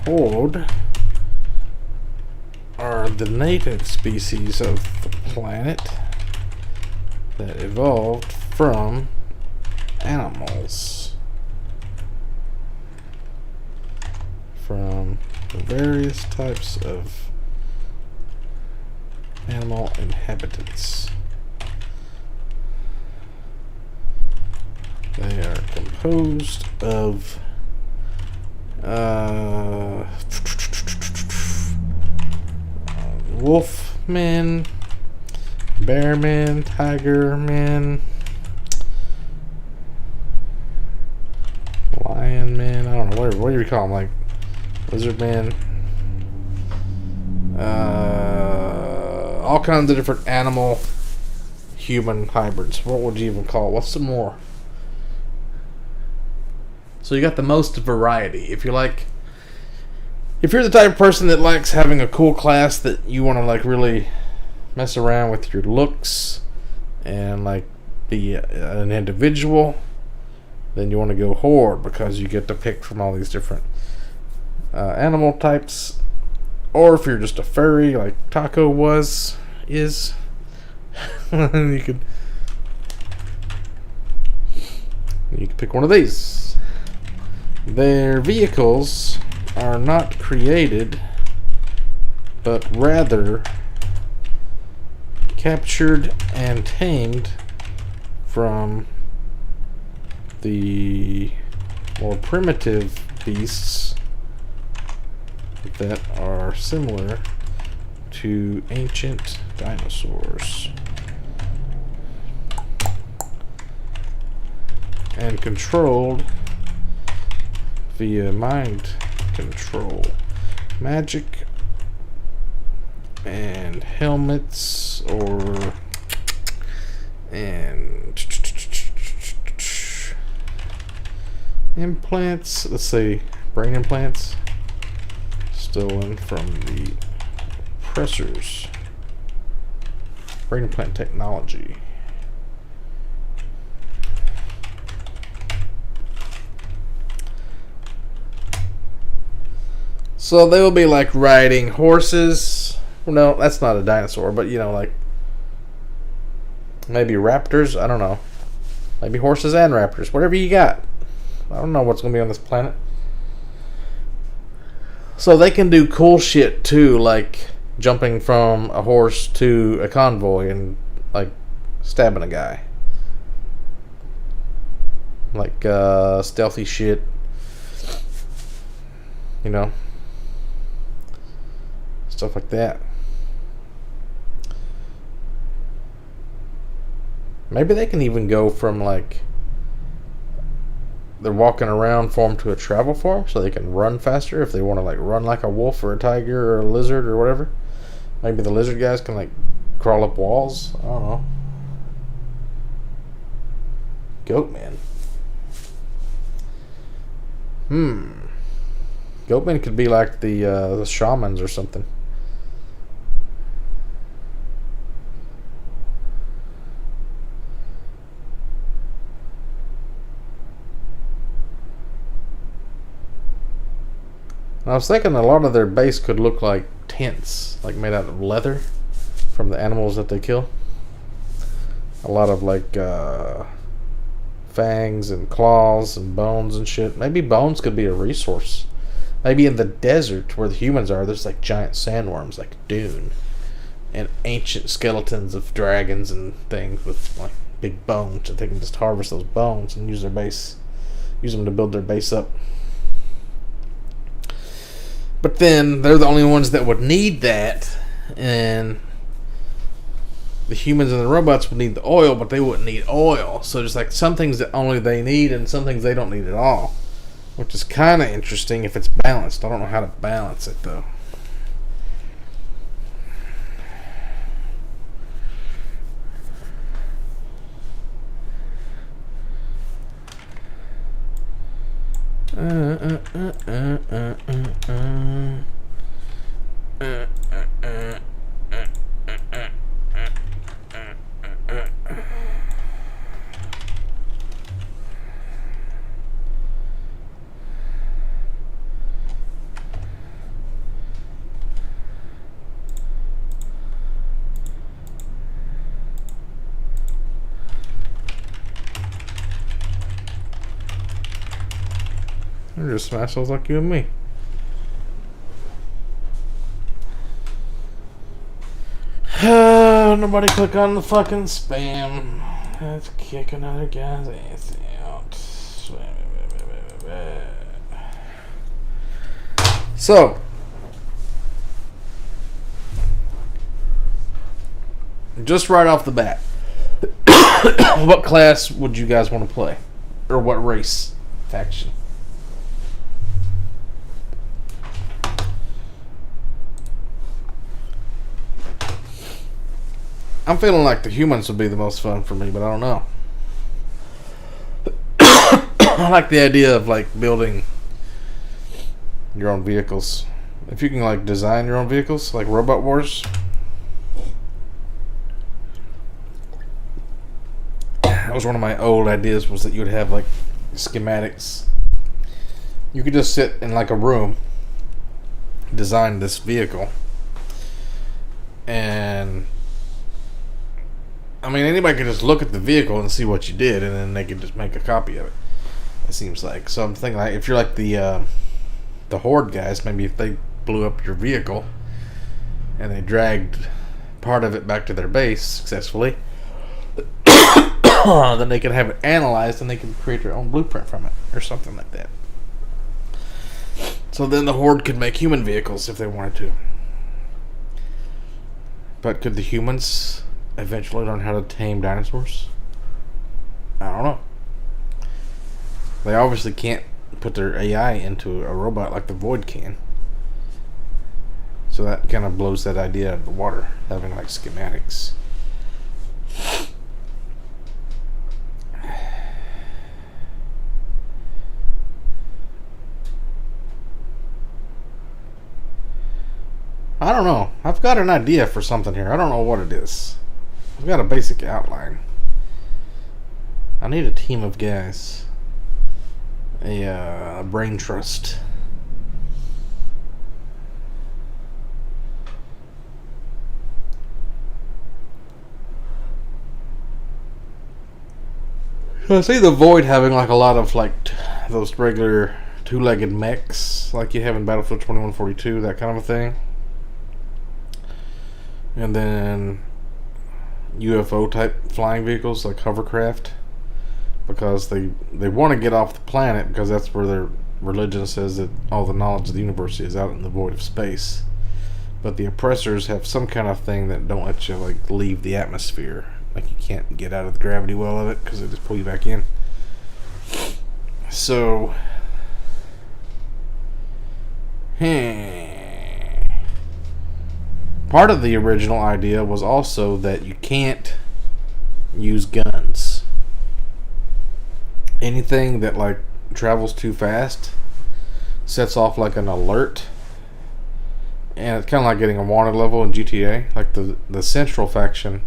Horde are the native species of the planet that evolved from animals. From the various types of animal inhabitants. They are composed of wolf men, bear men, tiger men, lion men, I don't know, what do you call them, like lizard men, all kinds of different animal human hybrids. What would you even call it? What's some more? So you got the most variety. If you're the type of person that likes having a cool class that you want to like really mess around with your looks and like be an individual, then you want to go Horde because you get to pick from all these different animal types. Or if you're just a furry like Taco is, you could pick one of these. Their vehicles are not created, but rather captured and tamed from the more primitive beasts that are similar to ancient dinosaurs and controlled via mind control, magic, and helmets, and implants. Let's say brain implants stolen from the oppressors. Brain implant technology. So they will be like riding horses. Well, no, that's not a dinosaur, but you know, like maybe raptors. I don't know. Maybe horses and raptors. Whatever you got. I don't know what's going to be on this planet. So they can do cool shit too, like jumping from a horse to a convoy and like stabbing a guy. Like stealthy shit. You know. stuff like that. Maybe they can even go from like they're walking around form to a travel form, so they can run faster if they want to like run like a wolf or a tiger or a lizard or whatever. Maybe the lizard guys can like crawl up walls. I don't know. Goatman. Goatman could be like the shamans or something. I was thinking a lot of their base could look like tents, like made out of leather from the animals that they kill. A lot of like fangs and claws and bones and shit. Maybe bones could be a resource. Maybe in the desert where the humans are, there's like giant sandworms like Dune. And ancient skeletons of dragons and things with like big bones, and they can just harvest those bones and use them to build their base up. But then they're the only ones that would need that, and the humans and the robots would need the oil, but they wouldn't need oil. So there's like some things that only they need and some things they don't need at all, which is kind of interesting if it's balanced. I don't know how to balance it though. They're just assholes like you and me. Nobody click on the fucking spam. Let's kick another guy's ass out. So, just right off the bat, what class would you guys want to play? Or what race faction? I'm feeling like the humans would be the most fun for me, but I don't know. I like the idea of like building your own vehicles. If you can like design your own vehicles, like Robot Wars. That was one of my old ideas, was that you would have like schematics. You could just sit in like a room, design this vehicle, and I mean, anybody could just look at the vehicle and see what you did, and then they could just make a copy of it. It seems like. So I'm thinking, like, if you're like the Horde guys, maybe if they blew up your vehicle and they dragged part of it back to their base successfully, then they could have it analyzed and they could create their own blueprint from it or something like that. So then the Horde could make human vehicles if they wanted to. But could the humans eventually learn how to tame dinosaurs? I don't know. They obviously can't put their AI into a robot like the Void can. So that kind of blows that idea out of the water, having like schematics. I don't know. I've got an idea for something here. I don't know what it is. I've got a basic outline. I need a team of guys. A brain trust. So I see the Void having like a lot of like those regular two-legged mechs like you have in Battlefield 2142, that kind of a thing. And then UFO type flying vehicles like hovercraft, because they want to get off the planet because that's where their religion says that all the knowledge of the universe is, out in the void of space. But the oppressors have some kind of thing that don't let you like leave the atmosphere. Like you can't get out of the gravity well of it because they just pull you back in. So, part of the original idea was also that you can't use guns. Anything that like travels too fast sets off like an alert. And it's kind of like getting a wanted level in GTA. Like the central faction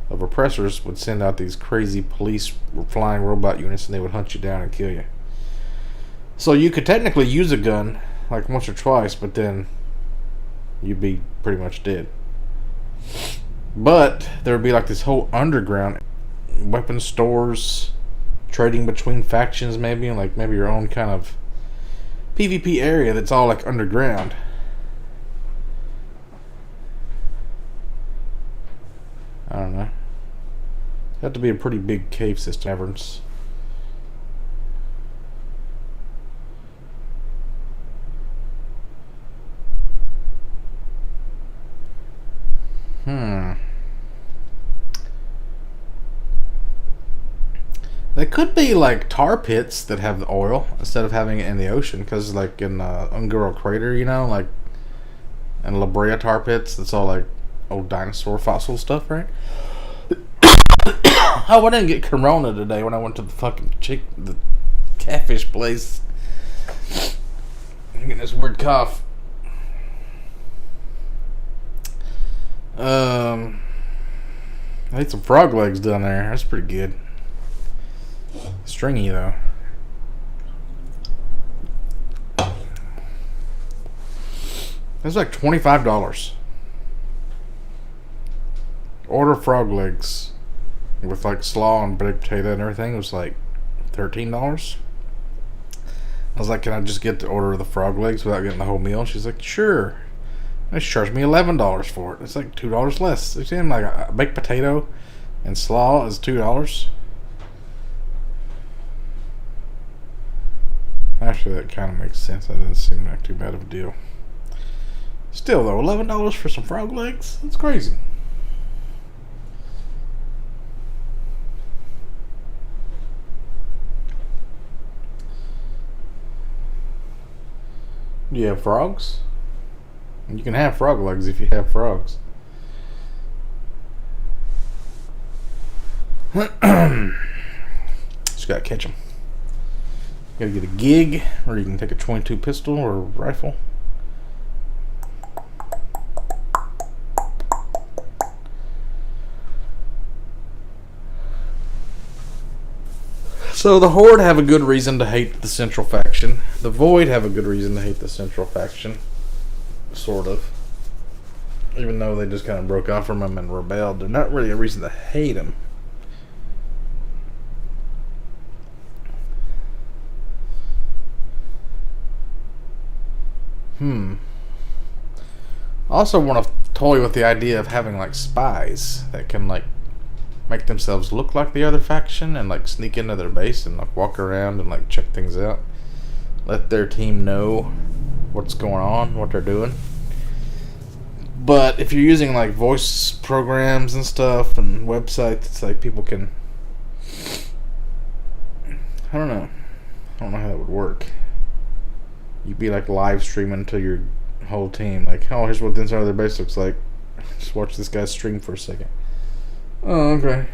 of oppressors would send out these crazy police flying robot units, and they would hunt you down and kill you. So you could technically use a gun like once or twice, but then you'd be pretty much dead. But there would be like this whole underground weapon stores, trading between factions, maybe, and like maybe your own kind of PvP area that's all like underground. I don't know. It'd have to be a pretty big cave system. Caverns. They could be like tar pits that have the oil instead of having it in the ocean. Because like in Ungaro Crater, you know, like in La Brea tar pits, that's all like old dinosaur fossil stuff, right? Oh, I didn't get corona today when I went to the fucking the catfish place. I'm getting this weird cough. I ate some frog legs down there. That's pretty good. Stringy though. It's like $25. Order frog legs with like slaw and baked potato and everything. It was like $13. I was like, can I just get the order of the frog legs without getting the whole meal? She's like, sure. They charged me $11 for it. It's like $2 less. It's in like a baked potato and slaw is $2. Actually, that kind of makes sense. That doesn't seem like too bad of a deal. Still though, $11 for some frog legs? That's crazy. Do you have frogs? You can have frog legs if you have frogs. Just gotta catch them. You gotta get a gig, or you can take a .22 pistol or rifle. So the Horde have a good reason to hate the Central Faction. The Void have a good reason to hate the Central Faction. Sort of. Even though they just kind of broke off from them and rebelled, they're not really a reason to hate them. I also want to toy with the idea of having like spies that can like make themselves look like the other faction and like sneak into their base and like walk around and like check things out. Let their team know what's going on, what they're doing. But if you're using like voice programs and stuff and websites, it's like people can, I don't know how that would work. You'd be like live streaming to your whole team, like, oh, here's what the inside of their base looks like. Just watch this guy stream for a second. Oh, okay.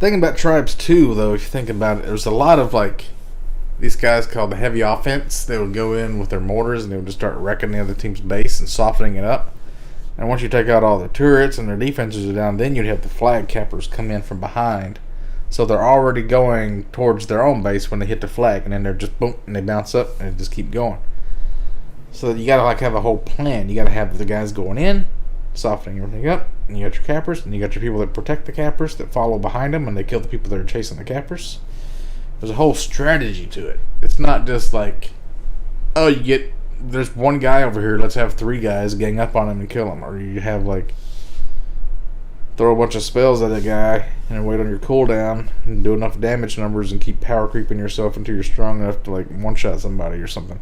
Thinking about tribes too, though, if you think about it, there's a lot of like these guys called the heavy offense. They would go in with their mortars and they would just start wrecking the other team's base and softening it up. And once you take out all their turrets and their defenses are down, then you'd have the flag cappers come in from behind. So they're already going towards their own base when they hit the flag, and then they're just boom, and they bounce up and just keep going. So you gotta like have a whole plan. You gotta have the guys going in, softening everything up, and you got your cappers, and you got your people that protect the cappers that follow behind them, and they kill the people that are chasing the cappers. There's a whole strategy to it. It's not just like, oh, there's one guy over here, let's have 3 guys gang up on him and kill him. Or you have like throw a bunch of spells at a guy and wait on your cooldown and do enough damage numbers and keep power creeping yourself until you're strong enough to like one-shot somebody or something.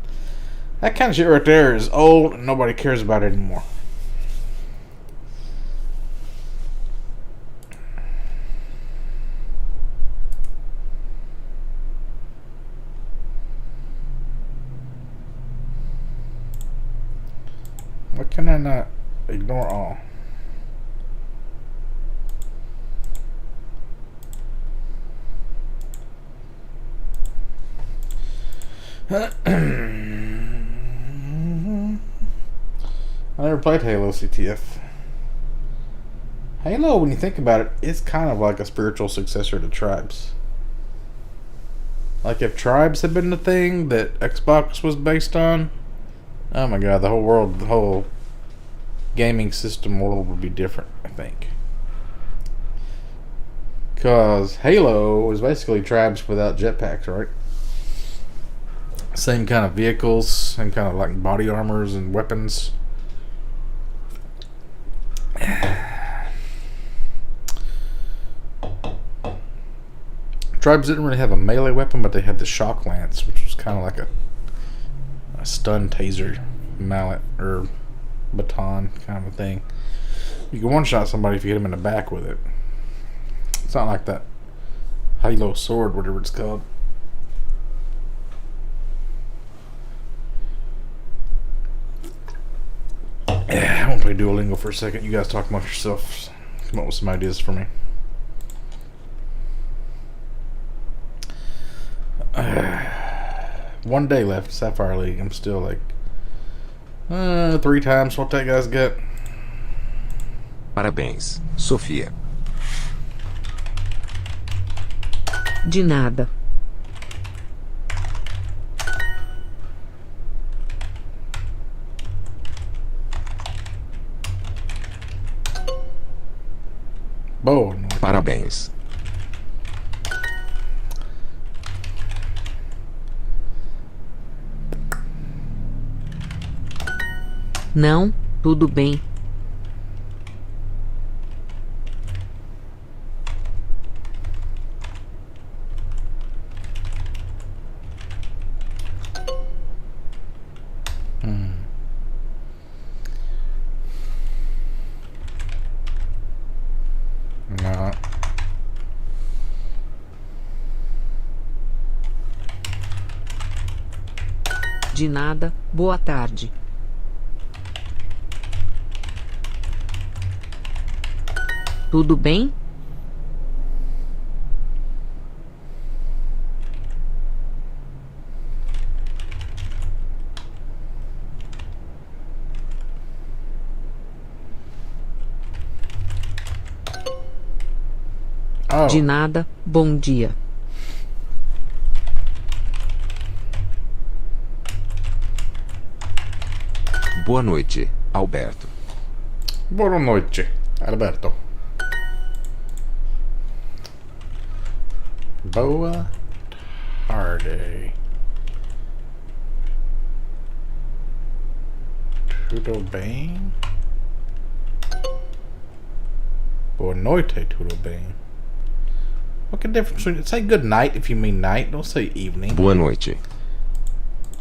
That kind of shit right there is old and nobody cares about it anymore. Why can I not ignore all? I never played Halo CTF. Halo, when you think about it, is kind of like a spiritual successor to Tribes. Like if Tribes had been the thing that Xbox was based on, oh my god, the whole world, the whole gaming system world would be different, I think. Because Halo is basically Tribes without jetpacks, right? Same kind of vehicles, same kind of like body armors and weapons. Tribes didn't really have a melee weapon, but they had the shock lance, which was kind of like a stun taser mallet or baton kind of a thing. You can one-shot somebody if you hit them in the back with it. It's not like that Halo sword, whatever it's called. Yeah, I won't play Duolingo for a second. You guys talk amongst yourselves. Come up with some ideas for me. One day left, Sapphire League. I'm still like 3 times what that guy's got. Parabéns, Sofia. De nada. Boa. Parabéns. Não, tudo bem. No. De nada, boa tarde. Tudo bem? Oh. De nada, bom dia. Boa noite, Alberto. Boa noite, Alberto. Boa tarde. Tudo bem? Boa noite, tudo bem. What the difference between say good night if you mean night, don't say evening. Boa noite.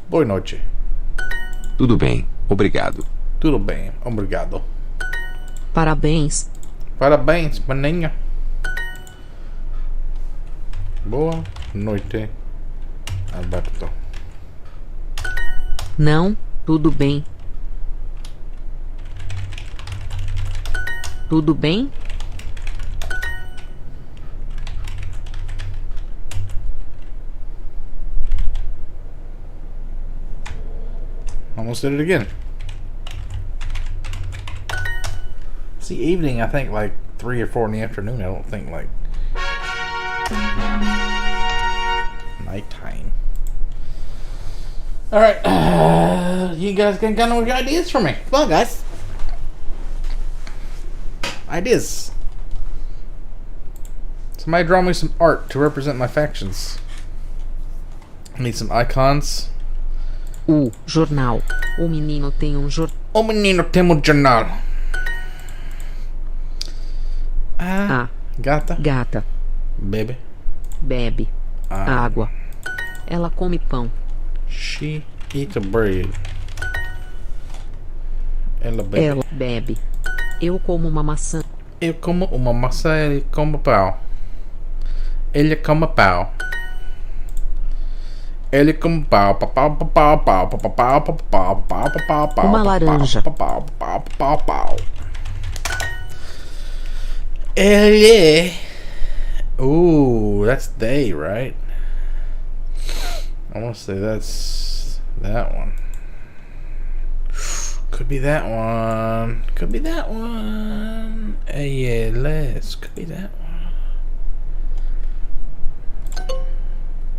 Boa noite. Tudo bem, obrigado. Tudo bem, obrigado. Parabéns. Parabéns, maninha. Boa noite, Alberto. Não, tudo bem. Tudo bem? Almost did it again. See, evening, I think like 3 or 4 in the afternoon. I don't think like nighttime. Alright, you guys got no ideas for me? Come on, guys. Ideas. Somebody draw me some art to represent my factions. I need some icons. O jornal. O menino tem jornal. O menino tem jornal. Gata. Gata. Baby. Bebe. Água. Ela come pão. She eats a bread. Ela bebe. Ela bebe. Eu como uma maçã. Eu como uma maçã, ele come pau. Ele come pau. Ele come pau, pau, pau, pau, pau, pau, pau, pau, pau, pau, pau, pau, Uma laranja. Pau, pau, pau, pau, pau. Ele. Ooh, that's they, right? I want to say that's that one. Could be that one. Could be that one. ALS. Could be that one.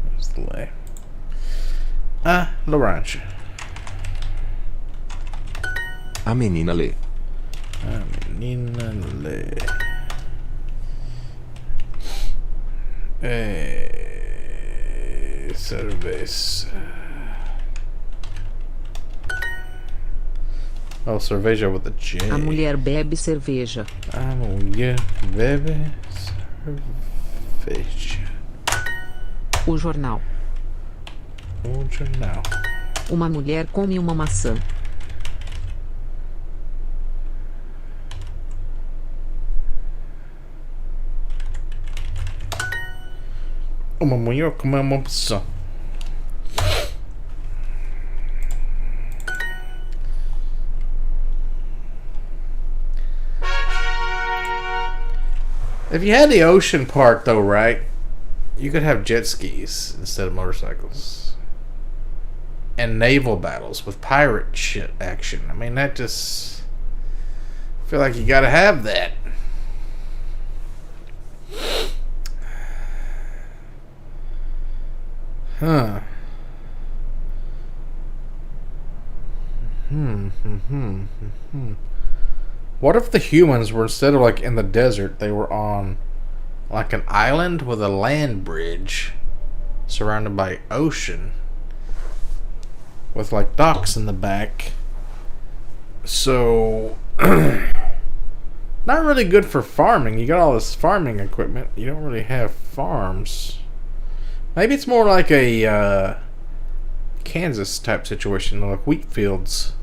Where's the lay? Laranja. A menina lê. A menina lê. Cerveja. Oh, cerveja with a J. A mulher bebe cerveja. A mulher bebe cerveja. O jornal. O jornal. Uma mulher come uma maçã. Uma mulher come uma maçã. If you had the ocean part, though, right? You could have jet skis instead of motorcycles. And naval battles with pirate shit action. I mean, that just... I feel like you gotta have that. Huh. What if the humans were, instead of like in the desert, they were on like an island with a land bridge surrounded by ocean with like docks in the back? So not really good for farming. You got all this farming equipment. You don't really have farms. Maybe it's more like a Kansas type situation, like wheat fields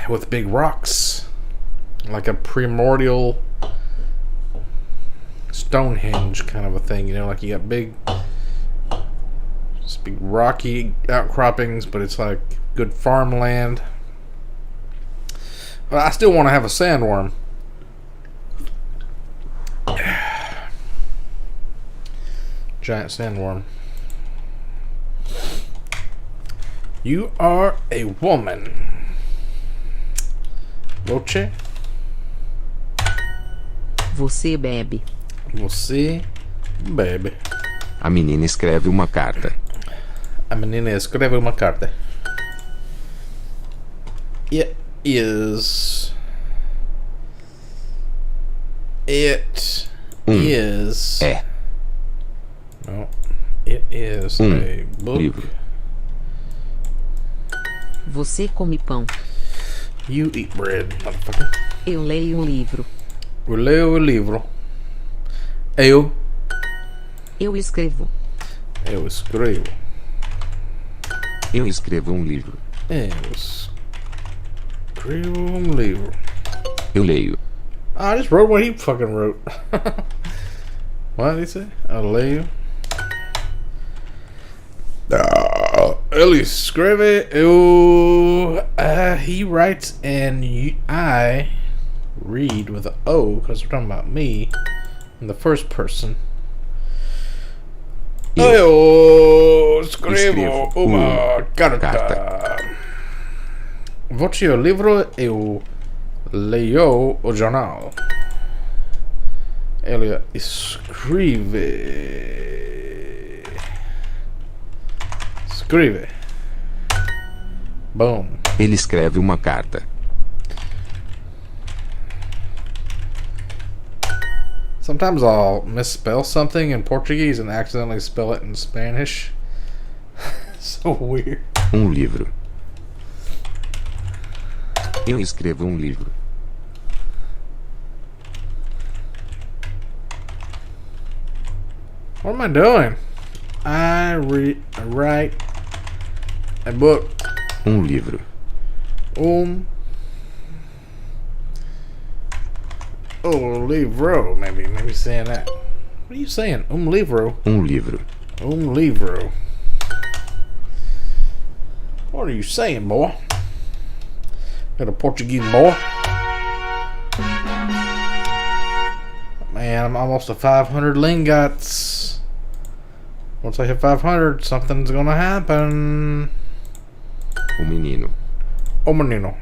with big rocks, like a primordial Stonehenge kind of a thing. You know, like you got big rocky outcroppings, but it's like good farmland. But I still want to have a sandworm. Giant sandworm. You are a woman. Voce. Você bebe. Você bebe. A menina escreve uma carta. A menina escreve uma carta. It is. It is. É. No. It is a book. Livro. Você come pão. You eat bread, motherfucker. Eu leio um livro. Eu leio o livro. Eu escrevo. escrevo. Eu escrevo um livro. Eu escrevo um livro. Eu leio. I just wrote what he fucking wrote. What did he say? Eu leio. Ele escreve. He writes and I read with an O because we're talking about me in the first person. Eu escrevo uma carta. Voce o livro, eu leio o jornal. Ele escreve. Escreve. Boom. Ele escreve uma carta. Sometimes I'll misspell something in Portuguese and accidentally spell it in Spanish. So weird. Um livro. Eu escrevo um livro. What am I doing? I write a book. Livro. Livro. Maybe saying that. What are you saying? Livro. Livro. Livro. What are you saying, boy? Got a Portuguese boy? Man, I'm almost to 500 lingots. Once I hit 500, something's gonna happen. Menino. Menino.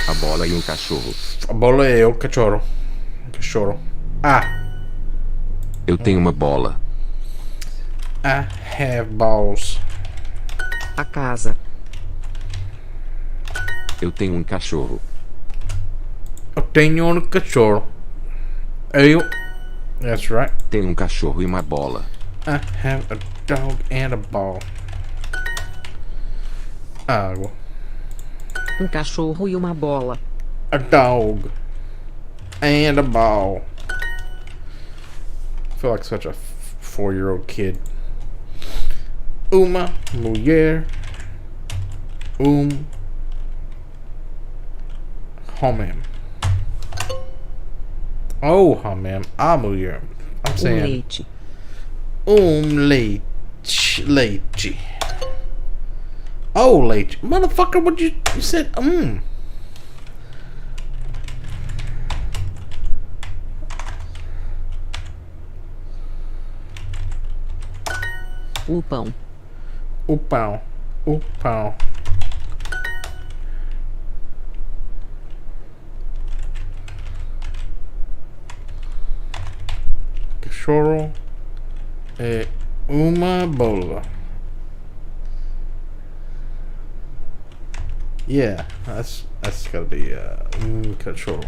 A bola e cachorro. A bola e o cachorro. Cachorro. Eu tenho uma bola. I have balls. A casa. Eu tenho cachorro. Eu tenho cachorro. That's right. Tenho cachorro e uma bola. I have a dog and a ball. Água. Cachorro e uma bola. A dog and a ball. I feel like such a 4-year-old kid. Uma mulher. Homem. Oh, homem. A mulher. I'm saying. Leite. Leite. Oh, leite. Motherfucker, what you said? O pão. O pão. Cachorro e uma bola. Yeah, that's gotta be cachorro.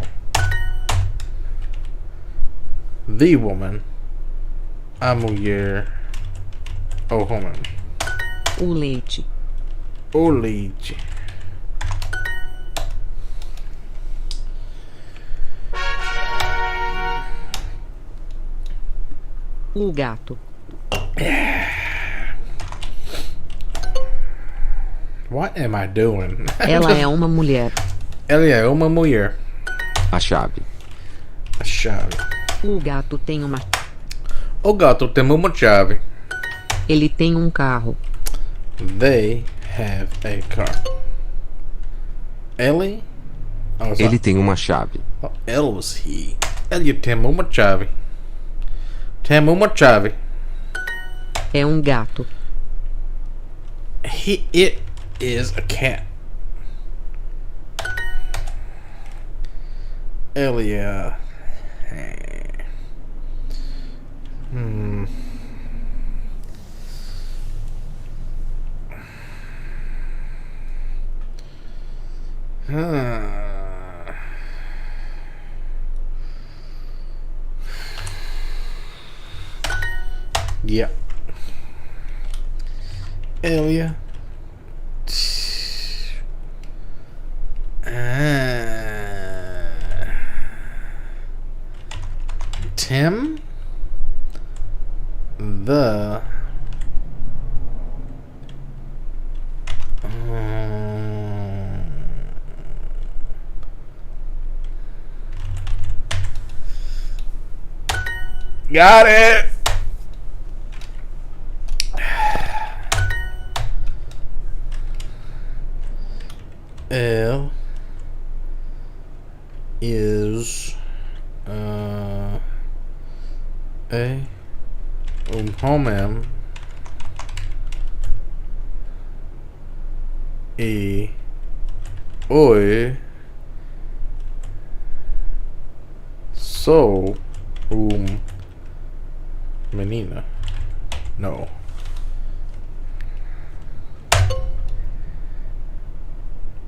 The woman. A mulher. O homem. O leite. O leite. O gato. What am I doing? Ela é uma mulher. Ela é uma mulher. A chave. A chave. O gato tem uma. O gato tem uma chave. Ele tem um carro. They have a car. Ele? Ele tem uma chave. Ele was he. Ele tem uma chave. Tem uma chave. É um gato. It is a cat. Ele Yeah. Elia. Tim. The. Got it. L is a homem e oi sou menina. No.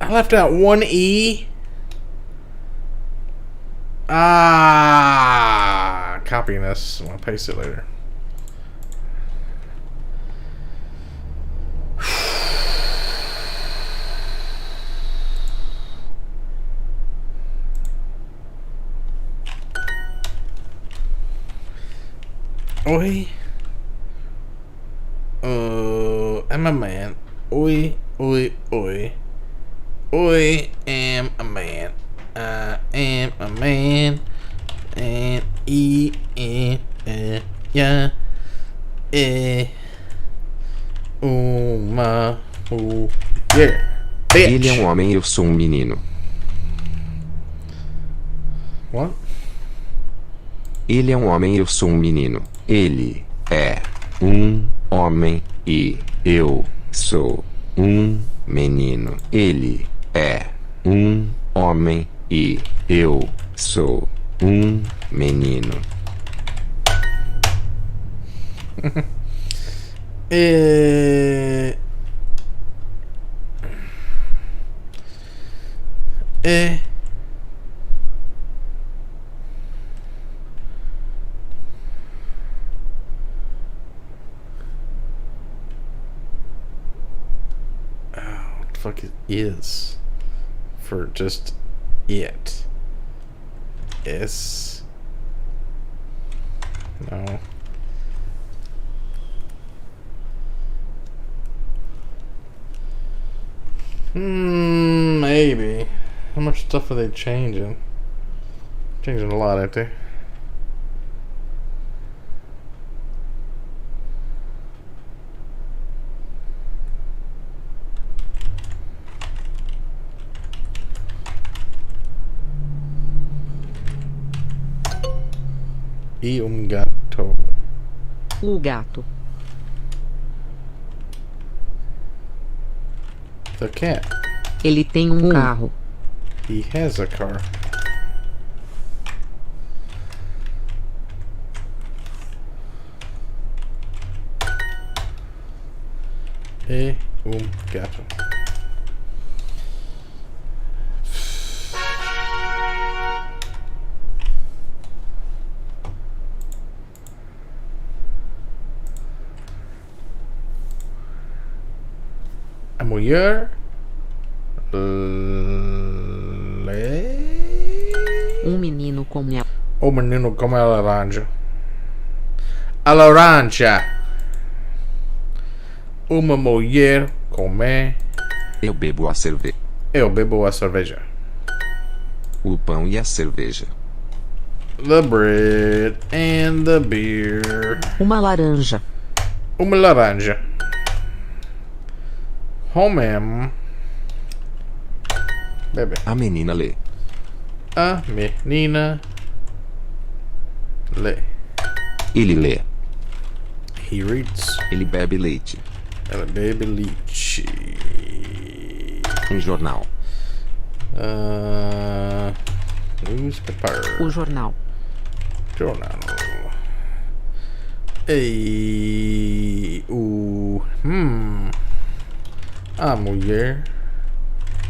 I left out one E. Copying this. I'm gonna paste it later. Oi. I'm a man. Oi, oi, oi. Oi, am a man. I am a man. And yeah. Uma mulher. Bitch. Ele é um homem, eu sou um menino. What? Ele é um homem, eu sou um menino. Ele é um homem e eu sou um menino. Ele é um homem e eu sou um menino. What the fuck is for just it? Is no. Maybe. How much stuff are they changing? Changing a lot, ain't they? E gato. O gato. The cat. Ele tem um carro. He has a car. E gato. A mulher. Um menino come a... O menino come a laranja. A laranja. Uma mulher come. Eu bebo a cerveja. Eu bebo a cerveja. O pão e a cerveja. The bread and the beer. Uma laranja. Uma laranja. Homem. Bebe. A menina lê. A menina lê. Ele lê. He reads. Ele bebe leite. Ela bebe leite. Um jornal. Newspaper. O jornal. Jornal. Ei. A mulher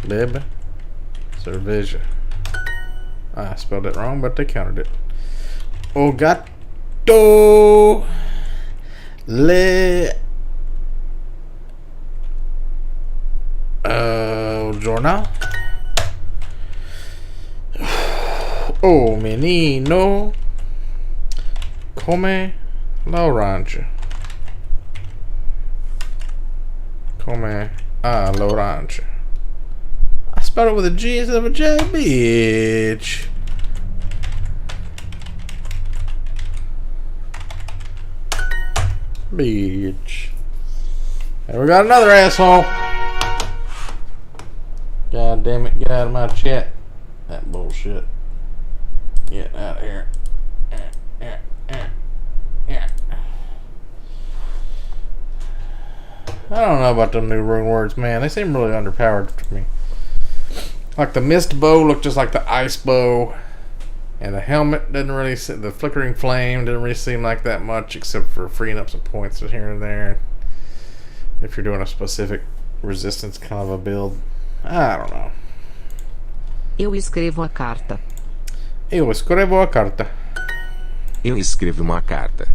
bebe cerveja. I spelled it wrong, but they counted it. O gato le jornal. O menino come laranja. Come a laranja. I spelled it with a G instead of a J, bitch. Bitch. And we got another asshole. God damn it, get out of my chat. That bullshit. Get out of here. I don't know about them new rune words, man. They seem really underpowered to me. Like the mist bow looked just like the ice bow. And the helmet didn't really the flickering flame didn't really seem like that much, except for freeing up some points here and there. If you're doing a specific resistance kind of a build. I don't know. Eu escrevo a carta. Eu escrevo a carta. Eu escrevo uma carta.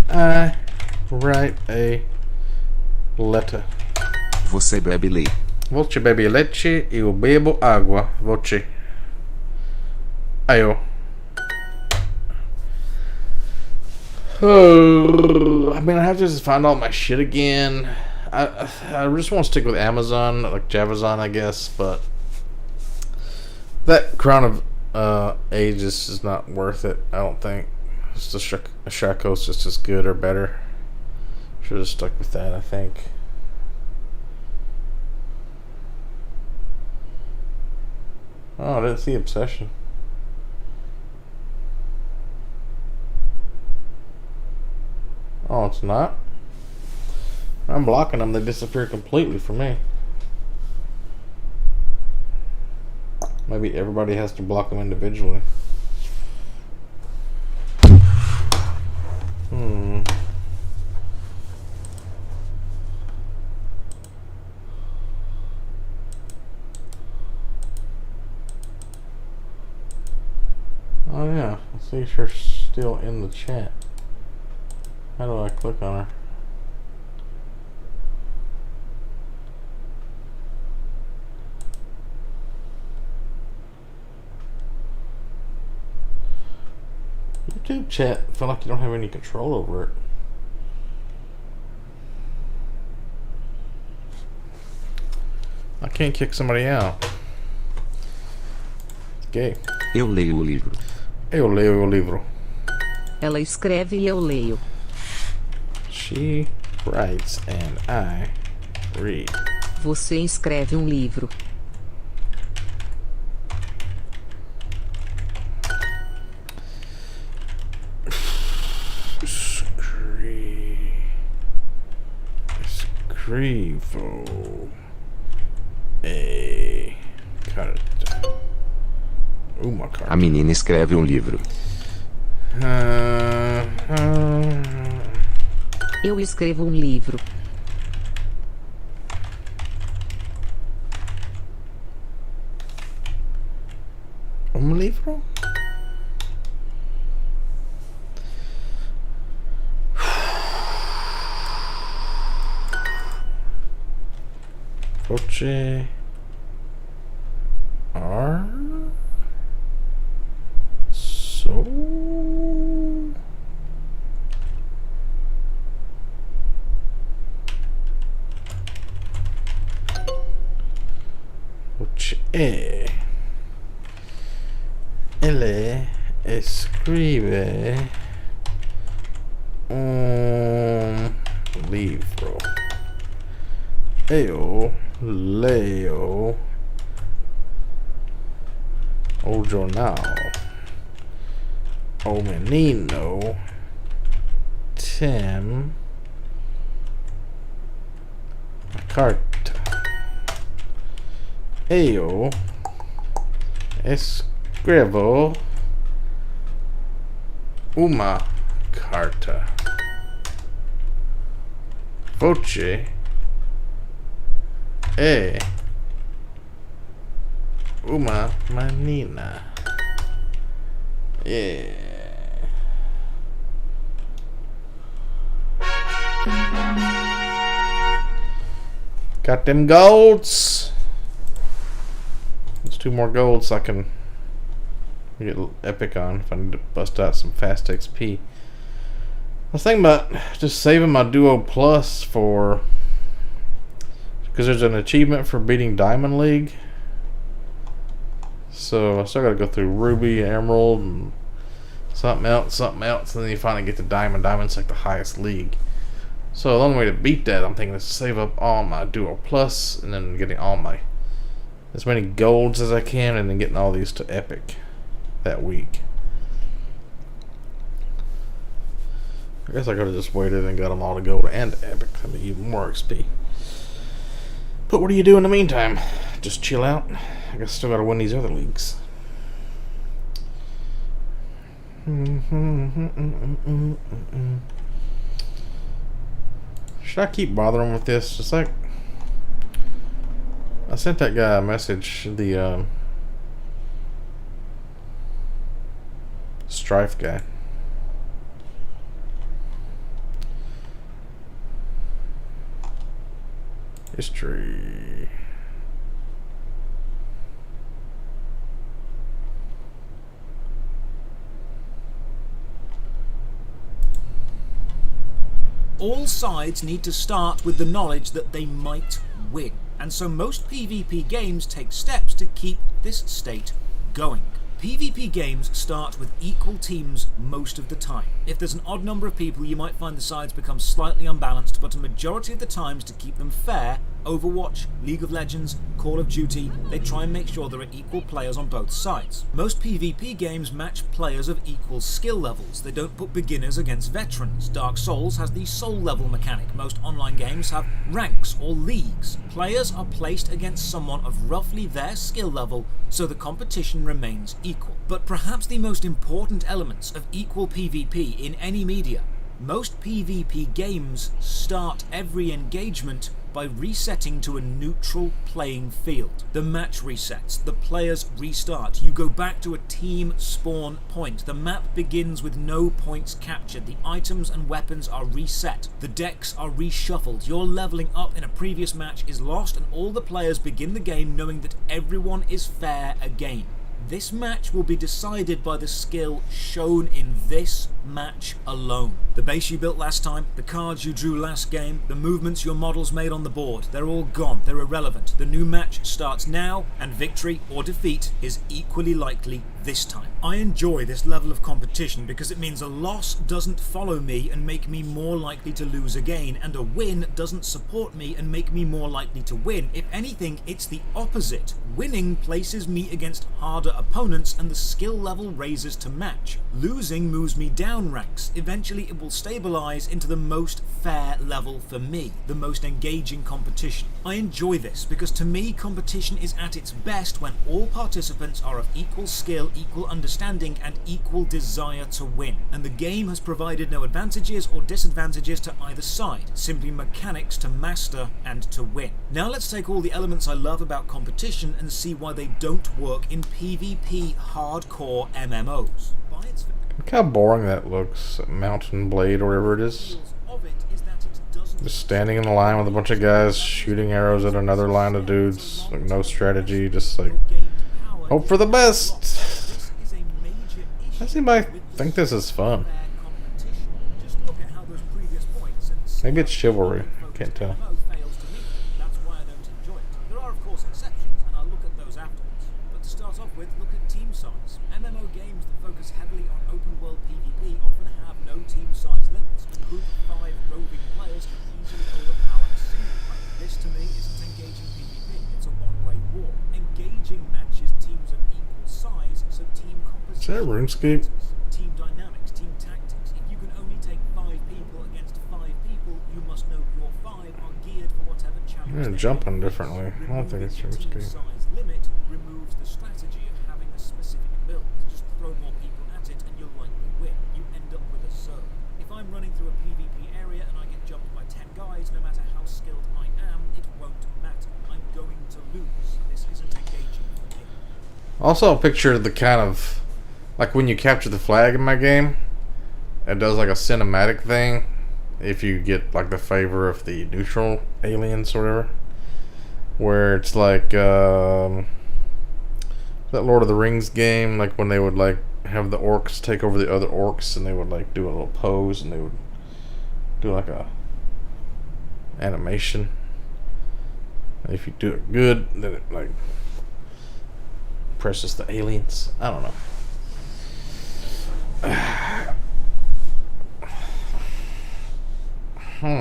I write a letter. Você bebe leite. Você bebe leite, eu bebo água. Você. Aí eu. I mean, I have to just find all my shit again. I just want to stick with Amazon, like Javazon, I guess, but that Crown of Ages is not worth it, I don't think. It's the Shaco's just as good or better. Should have stuck with that, I think. Oh, I didn't see Obsession. Oh, it's not? I'm blocking them, they disappear completely for me. Maybe everybody has to block them individually. Oh yeah, let's see if she's still in the chat. How do I click on her? YouTube chat, I feel like you don't have any control over it. I can't kick somebody out. It's gay. Eu leio o livro. Eu leio o livro. Ela escreve e eu leio. She writes and I read. Você escreve um livro. Escrevo a carta. Uma carta. A menina escreve um livro. Eu escrevo um livro. Livro? Voce R so voce ele escribe un livro. Eu leio o jornal. O menino tem a carta. Eu escrevo uma carta. Voce é uma menina. Yeah. Got them golds. There's 2 more golds I can get epic on if I need to bust out some fast XP. I was thinking about just saving my Duo Plus for, because there's an achievement for beating Diamond League. So I still gotta go through Ruby, Emerald, and something else, and then you finally get to Diamond. Diamond's like the highest league. So the only way to beat that, I'm thinking, is to save up all my Duo Plus, and then getting all my, as many golds as I can, and then getting all these to epic that week. I guess I could have just waited and got them all to gold and epic. That'd be even more XP. But what do you do in the meantime? Just chill out? I guess I still gotta win these other leagues. Should I keep bothering with this? It's like, I sent that guy a message, the Strife guy. History. All sides need to start with the knowledge that they might win, and so most PvP games take steps to keep this state going. PvP games start with equal teams most of the time. If there's an odd number of people, you might find the sides become slightly unbalanced, but a majority of the times, to keep them fair, Overwatch, League of Legends, Call of Duty, they try and make sure there are equal players on both sides. Most PvP games match players of equal skill levels. They don't put beginners against veterans. Dark Souls has the soul level mechanic. Most online games have ranks or leagues. Players are placed against someone of roughly their skill level, so the competition remains equal. But perhaps the most important elements of equal PvP in any media, most PvP games start every engagement by resetting to a neutral playing field. The match resets, the players restart, you go back to a team spawn point, the map begins with no points captured, the items and weapons are reset, the decks are reshuffled, your leveling up in a previous match is lost, and all the players begin the game knowing that everyone is fair again. This match will be decided by the skill shown in this match alone. The base you built last time, the cards you drew last game, the movements your models made on the board, they're all gone, they're irrelevant. The new match starts now, and victory or defeat is equally likely this time. I enjoy this level of competition because it means a loss doesn't follow me and make me more likely to lose again, and a win doesn't support me and make me more likely to win. If anything, it's the opposite. Winning places me against harder opponents and the skill level raises to match. Losing moves me down ranks. Eventually it will stabilize into the most fair level for me, the most engaging competition. I enjoy this because to me competition is at its best when all participants are of equal skill, equal understanding and equal desire to win. And the game has provided no advantages or disadvantages to either side, simply mechanics to master and to win. Now let's take all the elements I love about competition and see why they don't work in PvP hardcore MMOs. Look how boring that looks. Mountain Blade or whatever it is. Just standing in a line with a bunch of guys shooting arrows at another line of dudes. Like no strategy, just like hope for the best. Does anybody think this is fun? Maybe it's chivalry. Can't tell. There are of course exceptions, and I'll look at those afterwards. But to start off with, look at team size. MMO games that focus heavily on open world PvP often have no team size limits. A group of 5 roving players can easily overpower a single player. This to me isn't engaging PvP, it's a one-way war. Engaging matches teams of equal size, so team composition. Is that RuneScape? Team dynamics, team tactics. If you can only take 5 people against 5 people, you must know your 5 are geared for whatever challenge. I'm jumping differently. I don't think it's RuneScape. Size limit removes the strategy of having a specific build. Just throw more people at it and you'll likely win. You end up with a zerg. If I'm running through a PvP area and I get jumped by 10 guys, no matter how skilled I am, it won't matter. I'm going to lose. This isn't engaging for me. Also, picture the kind of like when you capture the flag in my game, it does like a cinematic thing. If you get like the favor of the neutral aliens or whatever, where it's like that Lord of the Rings game, like when they would like have the orcs take over the other orcs and they would like do a little pose and they would do like a animation. And if you do it good, then it like presses the aliens. I don't know. So I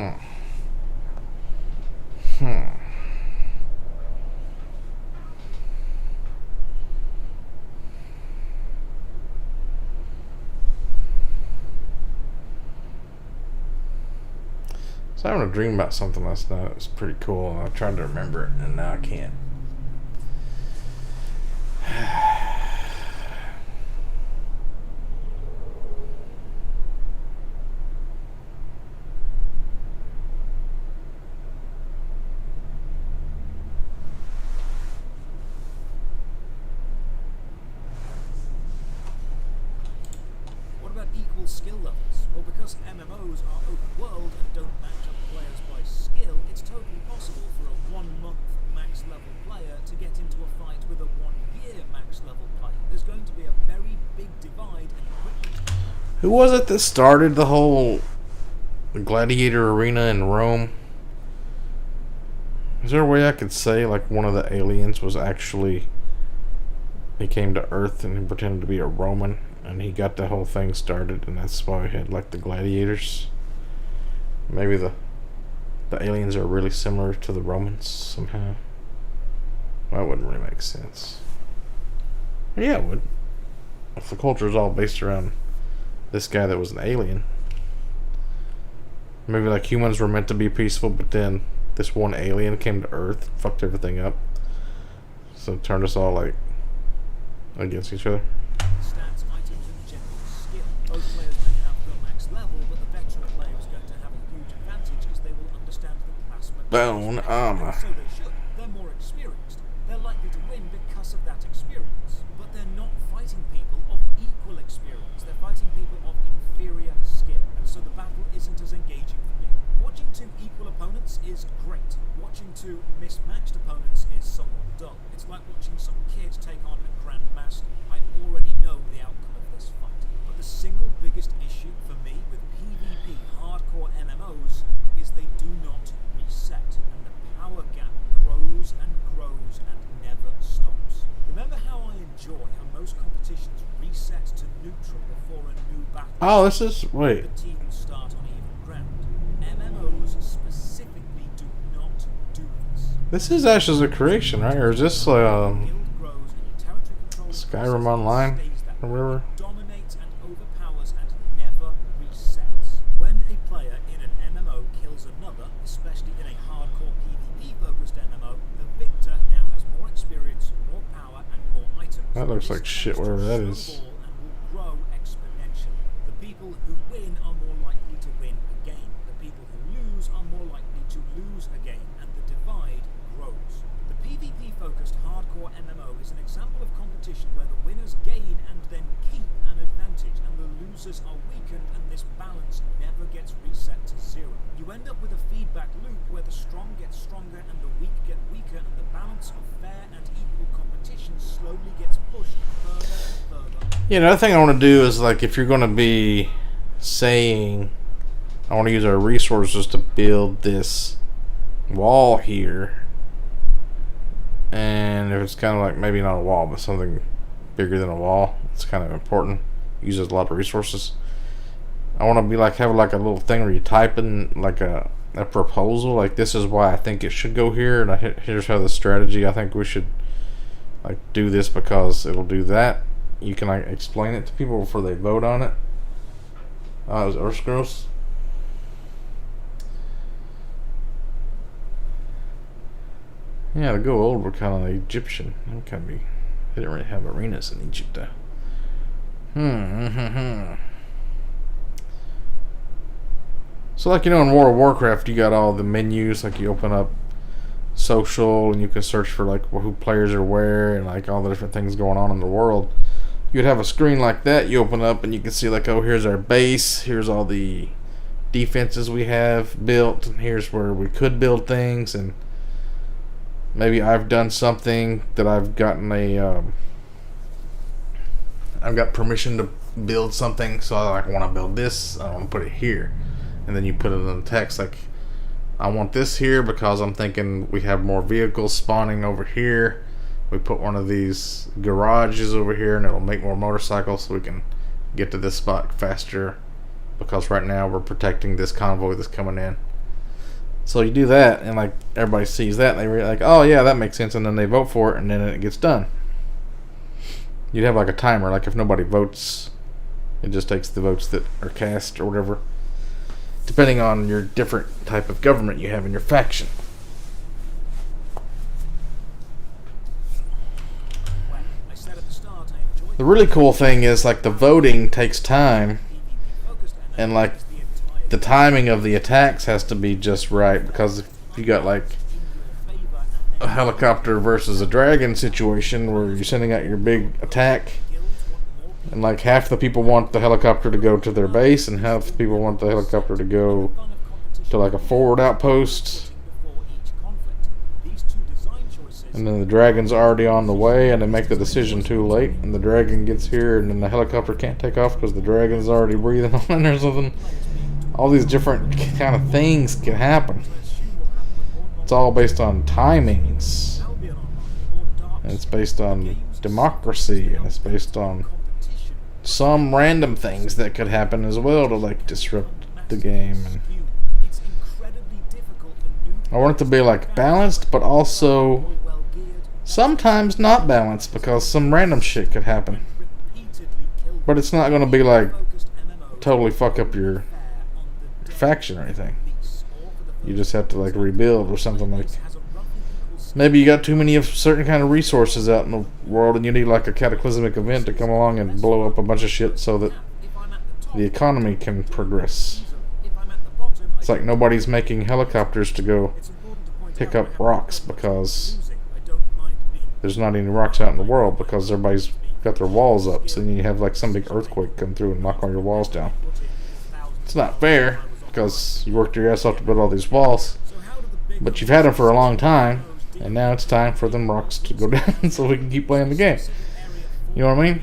was having a dream about something last night. It was pretty cool, and I tried to remember it, and now I can't. Skill levels. Well, because MMOs are open world and don't match up players by skill, it's totally possible for a 1-month max level player to get into a fight with a 1-year max level player. There's going to be a very big divide in equipment. Who was it that started the whole the gladiator arena in Rome. Is there a way I could say like one of the aliens was actually, he came to Earth and he pretended to be a Roman and he got the whole thing started, and that's why we had like the gladiators? Maybe the aliens are really similar to the Romans somehow. Well, that wouldn't really make sense. Yeah, it would. If the culture is all based around this guy that was an alien. Maybe like humans were meant to be peaceful, but then this one alien came to Earth, fucked everything up. So it turned us all like against each other. Stats, items, and general skill. Both players may have the max level, but the veteran player is going to have a huge advantage because they will understand the plasma. Bone armor. So they should. They're more experienced. They're likely to win because of that experience. But they're not fighting people of equal experience. They're fighting people of inferior skill. And so the battle isn't as engaging for me. Watching two equal opponents is great. Watching two mismatched opponents is somewhat dull. It's like watching some kid take on a grandmaster. I already know the outcome of this fight. But the single biggest issue for me with PvP hardcore MMOs is they do not reset. And the power gap grows and grows and never stops. Remember how I enjoy how most competitions reset to neutral before a new battle? Oh, this is, wait. The team will start on even ground. MMOs specifically do not do this. This is Ashes of Creation, right? Or is this Guild grows and your territory control Skyrim Online stays that or whatever? dominates and overpowers and never resets. When a player in an MMO kills another, especially in a hardcore PvP focused MMO, the victor now has more experience, more power, and more items. That looks This like shit, tends to whatever that is. snowball and will grow exponentially. The people who win are more likely to win again. The people who lose are more likely to lose again, and the divide grows. The PvP focused hardcore MMO is an example of competition where the winners gain and then keep an advantage, and the losers are weakened, and this balance never gets reset to zero. You end up with a feedback loop where the strong get stronger and the weak get weaker, and the balance of fair and equal competition slowly gets pushed further and further. Yeah, another thing I want to do is like if you're going to be saying I want to use our resources to build this wall here, and if it's kind of like maybe not a wall but something bigger than a wall, it's kind of important, uses a lot of resources. I want to be like have like a little thing where you type in like a proposal, like this is why I think it should go here, and here's how the strategy I think we should like do this because it'll do that. You can like explain it to people before they vote on it. It was Earth Scrolls. Yeah, to go old, we're kind of Egyptian. They didn't really have arenas in Egypt though. So like, you know, in World of Warcraft you got all the menus, like you open up social and you can search for like who players are where and like all the different things going on in the world. You'd have a screen like that you open up and you can see like, oh, here's our base, here's all the defenses we have built, and here's where we could build things, and maybe I've done something that I've gotten I've got permission to build something, so I like want to build this, I want to put it here, and then you put it in the text like I want this here because I'm thinking we have more vehicles spawning over here. We put one of these garages over here and it'll make more motorcycles so we can get to this spot faster because right now we're protecting this convoy that's coming in. So you do that and like everybody sees that and they're like, oh yeah, that makes sense, and then they vote for it and then it gets done. You'd have like a timer, like if nobody votes, it just takes the votes that are cast or whatever, depending on your different type of government you have in your faction. The really cool thing is like the voting takes time, and like the timing of the attacks has to be just right, because if you got like a helicopter versus a dragon situation where you're sending out your big attack and like half the people want the helicopter to go to their base and half the people want the helicopter to go to like a forward outpost, and then the dragon's already on the way and they make the decision too late and the dragon gets here and then the helicopter can't take off because the dragon's already breathing on it or something. all these different kind of things can happen. It's all based on timings, and it's based on democracy, and it's based on some random things that could happen as well to like disrupt the game. And I want it to be like balanced, but also sometimes not balanced, because some random shit could happen. But it's not going to be like totally fuck up your faction or anything. You just have to like rebuild or something. Like maybe you got too many of certain kind of resources out in the world, and you need like a cataclysmic event to come along and blow up a bunch of shit so that the economy can progress. It's like nobody's making helicopters to go pick up rocks because there's not any rocks out in the world, because everybody's got their walls up. So then you have like some big earthquake come through and knock all your walls down. It's not fair, because you worked your ass off to build all these walls, but you've had them for a long time, and now it's time for them rocks to go down so we can keep playing the game. You know what I mean?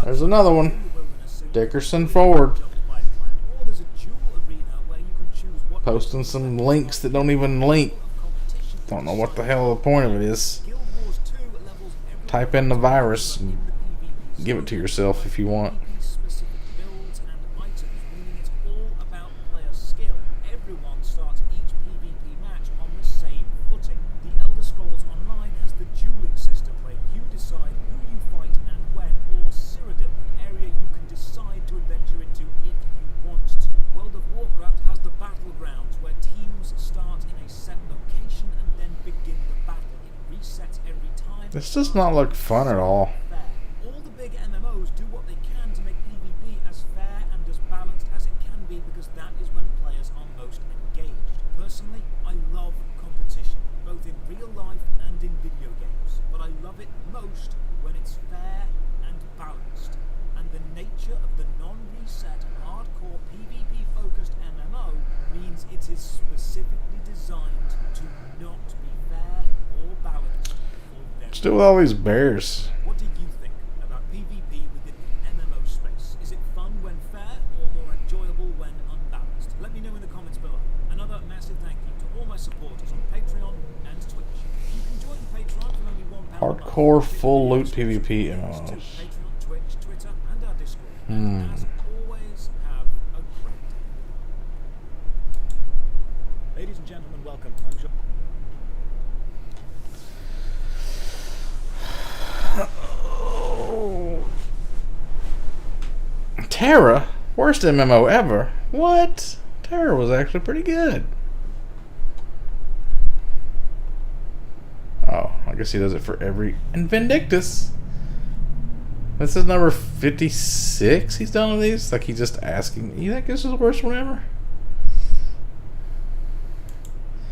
There's another one. Dickerson Forward. Posting some links that don't even link. Don't know what the hell the point of it is. Type in the virus and give it to yourself if you want. This does not look fun at all. All the big MMOs do what they can to make PvP as fair and as balanced as it can be, because that is when players are most engaged. Personally, I love competition, both in real life and in video games, but I love it most when it's fair and balanced. And the nature of the non-reset, hardcore PvP-focused MMO means it is specifically designed to not be fair or balanced. What's to do with all these bears? What do you think about PvP within the MMO space? Is it fun when fair, or more enjoyable when unbalanced? Let me know in the comments below. Another massive thank you to all my supporters on Patreon and Twitch. You can join Patreon for only £1 a month. Hardcore full loot PvP MMOs. Patreon, Twitch, Twitter, and our Discord. As always, have a great day. Ladies and gentlemen, welcome. Terra? Worst MMO ever? What? Terra was actually pretty good. Oh, I guess he does it for every... And Vindictus. This is number 56 he's done with these? Like he's just asking, you think this is the worst one ever?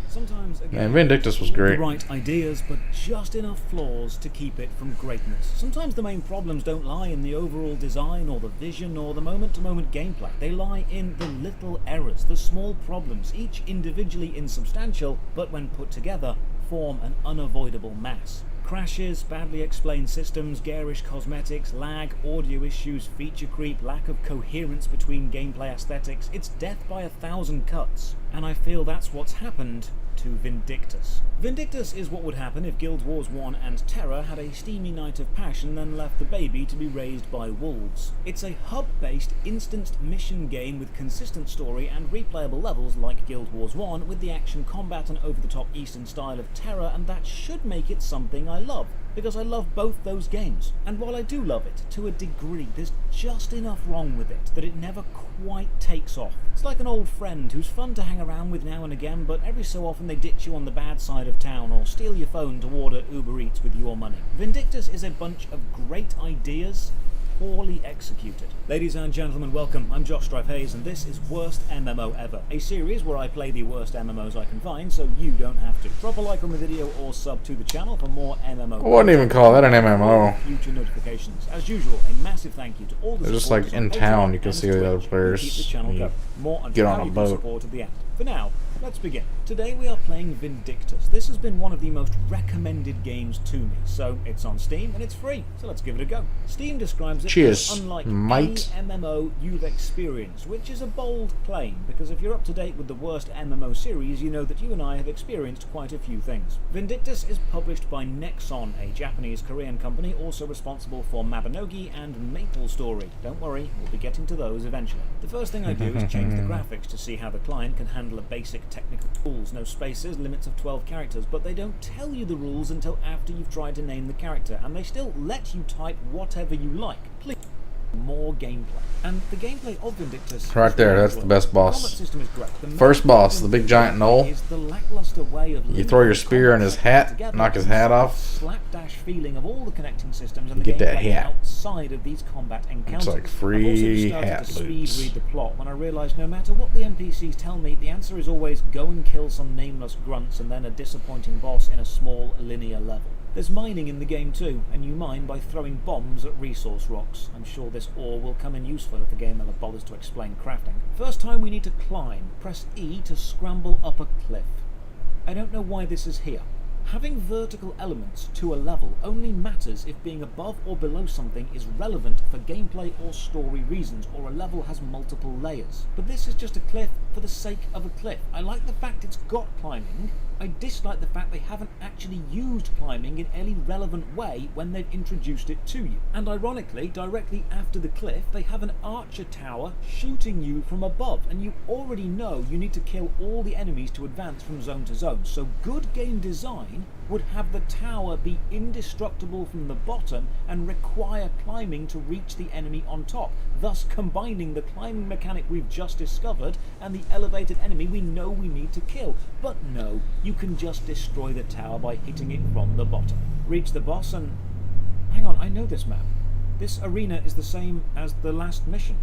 Sometimes, again, Man, Vindictus was great. The right ideas, but just enough flaws to keep it from greatness. Sometimes the main problems don't lie in the overall design or the vision or the moment-to-moment gameplay. They lie in the little errors, the small problems, each individually insubstantial, but when put together, form an unavoidable mass. Crashes, badly explained systems, garish cosmetics, lag, audio issues, feature creep, lack of coherence between gameplay aesthetics. It's death by 1,000 cuts. And I feel that's what's happened to Vindictus. Vindictus is what would happen if Guild Wars 1 and Terra had a steamy night of passion, then left the baby to be raised by wolves. It's a hub-based, instanced mission game with consistent story and replayable levels like Guild Wars 1, with the action combat and over-the-top Eastern style of Terra, and that should make it something I love, because I love both those games. And while I do love it, to a degree, there's just enough wrong with it that it never quite takes off. It's like an old friend who's fun to hang around with now and again, but every so often they ditch you on the bad side of town or steal your phone to order Uber Eats with your money. Vindictus is a bunch of great ideas poorly executed. Ladies and gentlemen, welcome. I'm Josh Strife Hayes, and this is Worst MMO Ever, a series where I play the worst MMOs I can find, so you don't have to. Drop a like on the video or sub to the channel for more MMO. I wouldn't even call that an MMO. Future notifications. As usual, a massive thank you to all the They're just supporters like in on town. Patreon You can and see the other Twitch who players. keep the channel You going. More on get on a valuable boat. support at the end. For now, let's begin. Today we are playing Vindictus. This has been one of the most recommended games to me, so it's on Steam and it's free, so let's give it a go. Steam describes it Cheers, as unlike mate. any MMO you've experienced, which is a bold claim, because if you're up to date with the worst MMO series, you know that you and I have experienced quite a few things. Vindictus is published by Nexon, a Japanese-Korean company also responsible for Mabinogi and MapleStory. Don't worry, we'll be getting to those eventually. The first thing I do is change the graphics to see how the client can handle a basic technical rules. No spaces, limits of 12 characters, but they don't tell you the rules until after you've tried to name the character, and they still let you type whatever you like. Please. More gameplay. And the gameplay of Vindictus Right there, that's the best boss. The combat system is great. The First main boss, problem the big giant knoll. is the lackluster way of You throw your linking spear in his combat hat, together knock his and hat the off. slapdash feeling of all the connecting systems and the Get that gameplay hat. outside of these combat encounters. like free I've also started hat to speed loots. read the plot when I realised no matter what the NPCs tell me, the answer is always go and kill some nameless grunts and then a disappointing boss in a small linear level. There's mining in the game too, and you mine by throwing bombs at resource rocks. I'm sure this ore will come in useful if the game ever bothers to explain crafting. First time we need to climb. Press E to scramble up a cliff. I don't know why this is here. Having vertical elements to a level only matters if being above or below something is relevant for gameplay or story reasons, or a level has multiple layers. But this is just a cliff for the sake of a cliff. I like the fact it's got climbing. I dislike the fact they haven't actually used climbing in any relevant way when they've introduced it to you. And ironically, directly after the cliff, they have an archer tower shooting you from above, and you already know you need to kill all the enemies to advance from zone to zone. So good game design would have the tower be indestructible from the bottom and require climbing to reach the enemy on top, thus combining the climbing mechanic we've just discovered and the elevated enemy we know we need to kill. But no, you can just destroy the tower by hitting it from the bottom. Reach the boss and... hang on, I know this map. This arena is the same as the last mission.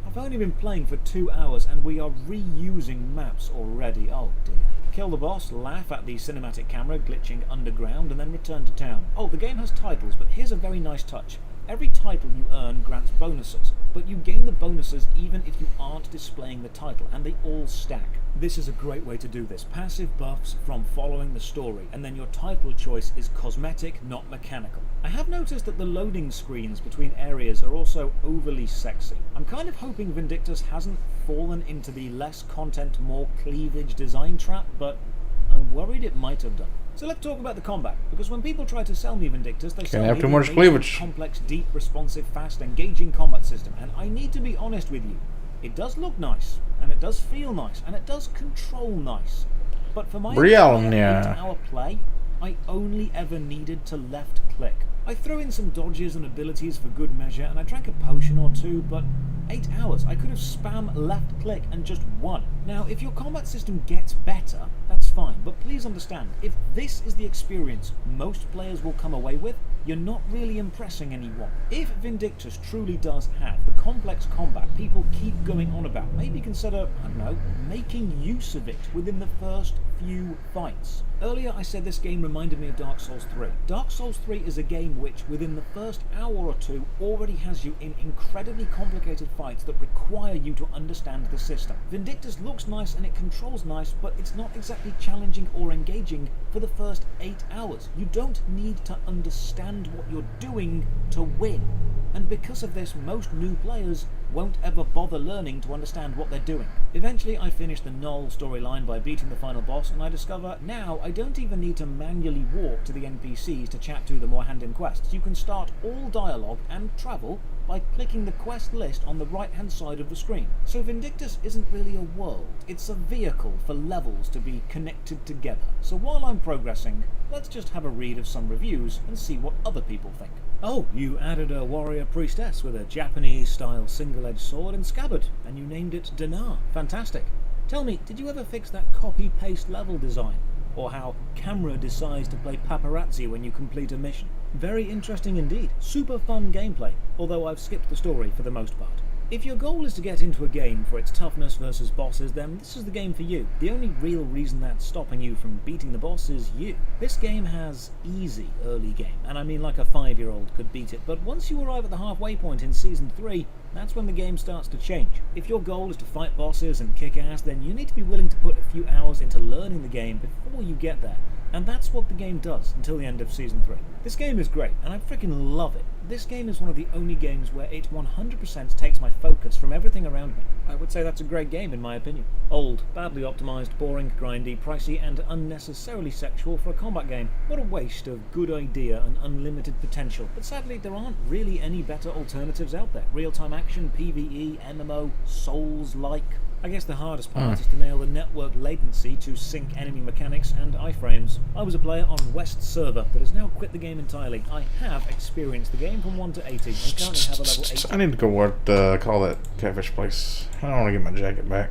I've only been playing for 2 hours and we are reusing maps already. Oh dear. Kill the boss, laugh at the cinematic camera glitching underground, and then return to town. Oh, the game has titles, but here's a very nice touch. Every title you earn grants bonuses, but you gain the bonuses even if you aren't displaying the title, and they all stack. This is a great way to do this. Passive buffs from following the story, and then your title choice is cosmetic, not mechanical. I have noticed that the loading screens between areas are also overly sexy. I'm kind of hoping Vindictus hasn't fallen into the less content, more cleavage design trap, but I'm worried it might have done. So let's talk about the combat, because when people try to sell me Vindictus, they sell have me too the much amazing, cleavage. complex, deep, responsive, fast, engaging combat system, and I need to be honest with you. It does look nice, and it does feel nice, and it does control nice. But for my Brilliant. 8-hour play, I only ever needed to left click. I threw in some dodges and abilities for good measure, and I drank a potion or two, but 8 hours, I could have spam left click and just won. Now, if your combat system gets better, that's fine, but please understand, if this is the experience most players will come away with, you're not really impressing anyone. If Vindictus truly does have the complex combat people keep going on about, maybe consider, I don't know, making use of it within the first few fights. Earlier I said this game reminded me of Dark Souls 3. Dark Souls 3 is a game which, within the first hour or two, already has you in incredibly complicated fights that require you to understand the system. Vindictus looks nice and it controls nice, but it's not exactly challenging or engaging for the first 8 hours. You don't need to understand what you're doing to win. And because of this, most new players won't ever bother learning to understand what they're doing. Eventually I finish the Null storyline by beating the final boss, and I discover now I don't even need to manually walk to the NPCs to chat to them or hand in quests. You can start all dialogue and travel by clicking the quest list on the right hand side of the screen. So Vindictus isn't really a world, it's a vehicle for levels to be connected together. So while I'm progressing, let's just have a read of some reviews and see what other people think. Oh, you added a warrior priestess with a Japanese-style single-edged sword and scabbard, and you named it Dinar. Fantastic. Tell me, did you ever fix that copy-paste level design? Or how camera decides to play paparazzi when you complete a mission? Very interesting indeed. Super fun gameplay, although I've skipped the story for the most part. If your goal is to get into a game for its toughness versus bosses, then this is the game for you. The only real reason that's stopping you from beating the boss is you. This game has easy early game, and I mean like a 5-year-old could beat it, but once you arrive at the halfway point in Season 3, that's when the game starts to change. If your goal is to fight bosses and kick ass, then you need to be willing to put a few hours into learning the game before you get there. And that's what the game does until the end of Season 3. This game is great, and I freaking love it. This game is one of the only games where it 100% takes my focus from everything around me. I would say that's a great game in my opinion. Old, badly optimised, boring, grindy, pricey, and unnecessarily sexual for a combat game. What a waste of good idea and unlimited potential. But sadly, there aren't really any better alternatives out there. Real-time action, PvE, MMO, Souls-like. I guess the hardest part is to nail the network latency to sync enemy mechanics and iframes. I was a player on West server, but has now quit the game entirely. I have experienced the game from 1 to 80 and currently have a level 80. I need to go call that catfish place. I don't want to get my jacket back.